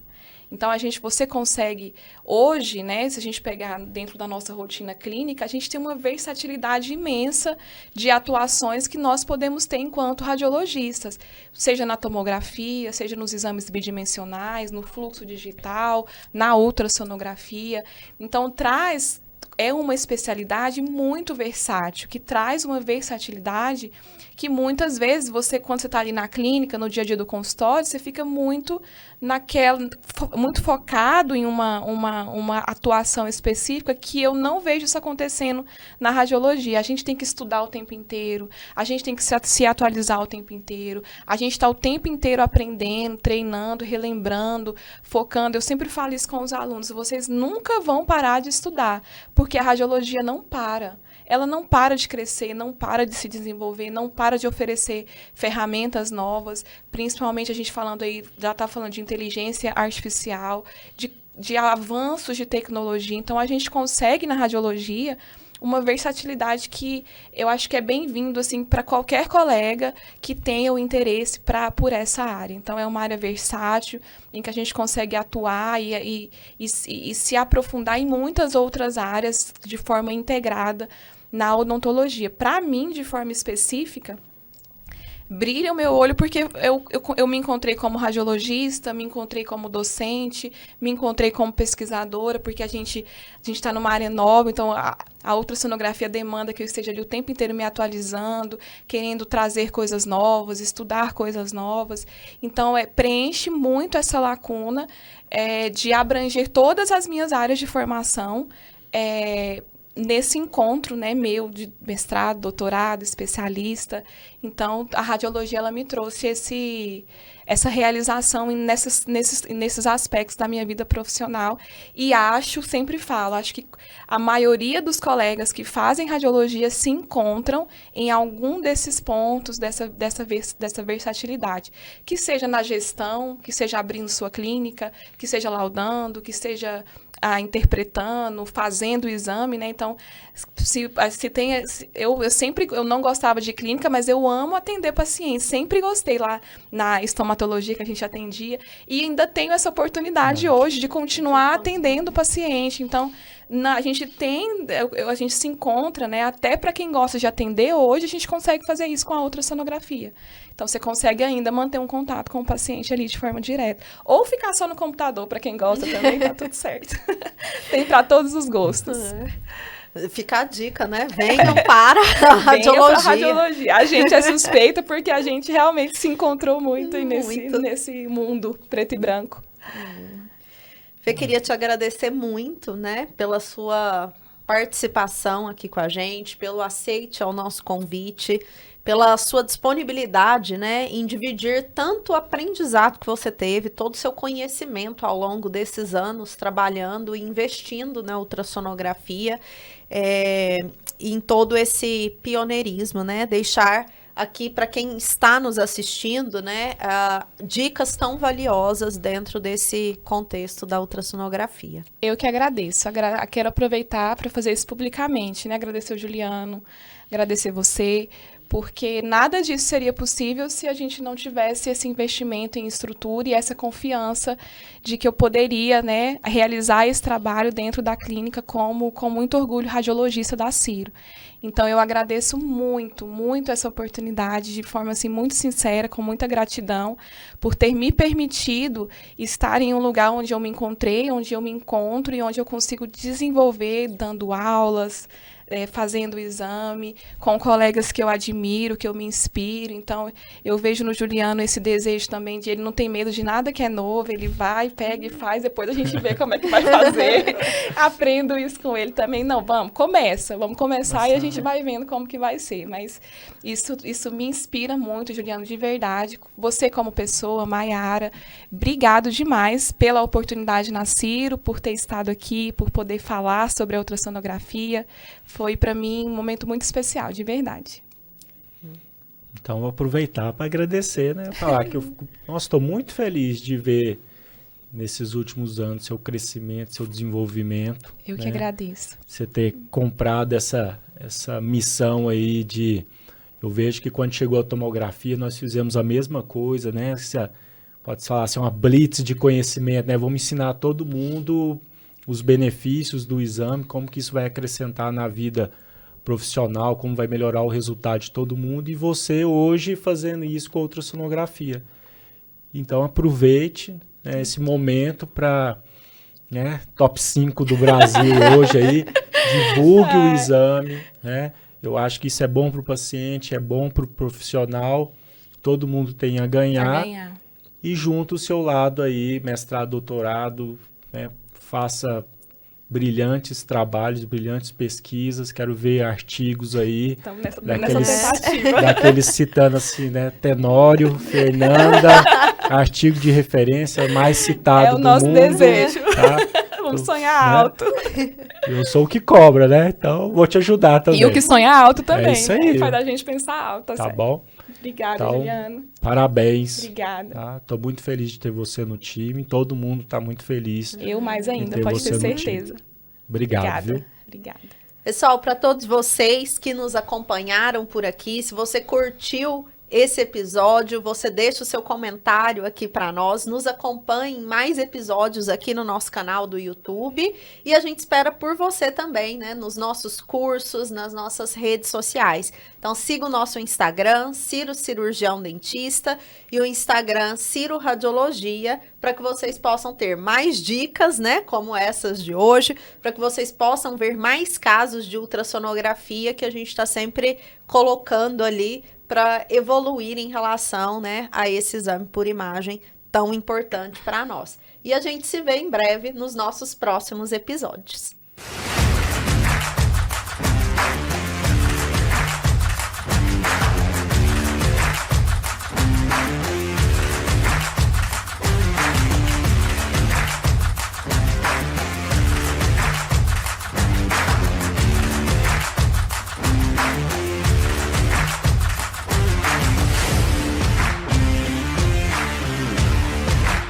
Então, você consegue, hoje, né, se a gente pegar dentro da nossa rotina clínica, a gente tem uma versatilidade imensa de atuações que nós podemos ter enquanto radiologistas, seja na tomografia, seja nos exames bidimensionais, no fluxo digital, na ultrassonografia. Então, é uma especialidade muito versátil, que traz uma versatilidade que muitas vezes quando você está ali na clínica, no dia a dia do consultório, você fica muito muito focado em uma atuação específica, que eu não vejo isso acontecendo na radiologia. A gente tem que estudar o tempo inteiro, a gente tem que se atualizar o tempo inteiro, a gente está o tempo inteiro aprendendo, treinando, relembrando, focando. Eu sempre falo isso com os alunos: vocês nunca vão parar de estudar, porque a radiologia não para. Ela não para de crescer, não para de se desenvolver, não para de oferecer ferramentas novas, principalmente a gente já está falando de inteligência artificial, de avanços de tecnologia. Então, a gente consegue na radiologia uma versatilidade que eu acho que é bem-vindo, assim, para qualquer colega que tenha o interesse por essa área. Então, é uma área versátil, em que a gente consegue atuar e se aprofundar em muitas outras áreas de forma integrada na odontologia. Para mim, de forma específica, brilha o meu olho porque eu me encontrei como radiologista, me encontrei como docente, me encontrei como pesquisadora, porque a gente está numa área nova, então a ultrassonografia demanda que eu esteja ali o tempo inteiro me atualizando, querendo trazer coisas novas, estudar coisas novas. Então, preenche muito essa lacuna de abranger todas as minhas áreas de formação, nesse encontro, né, meu de mestrado, doutorado, especialista, então a radiologia ela me trouxe essa realização nesses aspectos da minha vida profissional e sempre falo, acho que a maioria dos colegas que fazem radiologia se encontram em algum desses pontos dessa versatilidade, que seja na gestão, que seja abrindo sua clínica, que seja laudando, que seja interpretando, fazendo o exame, né? Então, eu não gostava de clínica, mas eu amo atender pacientes. Sempre gostei lá na estomatologia que a gente atendia e ainda tenho essa oportunidade hoje de continuar atendendo o paciente. Então, a gente se encontra, né? Até para quem gosta de atender, hoje a gente consegue fazer isso com a ultrassonografia. Então, você consegue ainda manter um contato com o paciente ali de forma direta. Ou ficar só no computador, para quem gosta também, tá tudo certo. Tem para todos os gostos. Fica a dica, né? Venham para a radiologia. Radiologia. A gente é suspeita porque a gente realmente se encontrou muito nesse mundo preto e branco. Fê, queria te agradecer muito, né, pela sua participação aqui com a gente, pelo aceite ao nosso convite, pela sua disponibilidade, né, em dividir tanto o aprendizado que você teve, todo o seu conhecimento ao longo desses anos trabalhando e investindo na ultrassonografia, em todo esse pioneirismo, né, deixar aqui para quem está nos assistindo, né, dicas tão valiosas dentro desse contexto da ultrassonografia. Eu que agradeço. Quero aproveitar para fazer isso publicamente, né? Agradecer o Juliano, agradecer você, porque nada disso seria possível se a gente não tivesse esse investimento em estrutura e essa confiança de que eu poderia, né, realizar esse trabalho dentro da clínica com muito orgulho radiologista da Ciro. Então, eu agradeço muito, muito essa oportunidade, de forma assim, muito sincera, com muita gratidão, por ter me permitido estar em um lugar onde eu me encontrei, onde eu me encontro e onde eu consigo desenvolver, dando aulas, fazendo o exame, com colegas que eu admiro, que eu me inspiro. Então, eu vejo no Juliano esse desejo também de ele não tem medo de nada que é novo, ele vai, pega e faz, depois a gente vê como é que vai fazer. Aprendo isso com ele também. Não, vamos começar e a gente vai vendo como que vai ser. Mas isso me inspira muito, Juliano, de verdade. Você como pessoa, Maiara, obrigado demais pela oportunidade na Ciro, por ter estado aqui, por poder falar sobre a ultrassonografia. Foi, para mim, um momento muito especial, de verdade. Então, vou aproveitar para agradecer, né? Falar que estou muito feliz de ver, nesses últimos anos, seu crescimento, seu desenvolvimento. Eu que agradeço. Você ter comprado essa missão aí de... Eu vejo que quando chegou a tomografia, nós fizemos a mesma coisa, né? Pode falar assim, uma blitz de conhecimento, né? Vamos ensinar a todo mundo os benefícios do exame, como que isso vai acrescentar na vida profissional, como vai melhorar o resultado de todo mundo, e você hoje fazendo isso com a ultrassonografia. Então aproveite, né, esse momento para, né, top 5 do Brasil hoje aí, divulgue o exame, né? Eu acho que isso é bom para o paciente, é bom para o profissional, todo mundo tem a ganhar. E junto ao seu lado aí, mestrado, doutorado, né, faça brilhantes trabalhos, brilhantes pesquisas, quero ver artigos aí, daqueles citando assim, né, Tenório, Fernanda, artigo de referência mais citado do mundo. É o nosso desejo. Tá? Vamos sonhar alto. Eu sou o que cobra, né? Então vou te ajudar também. E o que sonha alto também. É isso aí. Faz a gente pensar alto. Tá bom? Obrigada, então, Juliano. Parabéns. Obrigada. Tá? Tô muito feliz de ter você no time. Todo mundo tá muito feliz. Eu mais ainda, pode ter certeza. Obrigado, viu? Obrigada. Pessoal, para todos vocês que nos acompanharam por aqui, se você curtiu esse episódio, você deixa o seu comentário aqui para nós, nos acompanhe em mais episódios aqui no nosso canal do YouTube e a gente espera por você também, né, nos nossos cursos, nas nossas redes sociais. Então siga o nosso Instagram, Ciro Cirurgião Dentista, e o Instagram Ciro Radiologia, para que vocês possam ter mais dicas, né, como essas de hoje, para que vocês possam ver mais casos de ultrassonografia que a gente está sempre colocando ali para evoluir em relação, né, a esse exame por imagem tão importante para nós. E a gente se vê em breve nos nossos próximos episódios.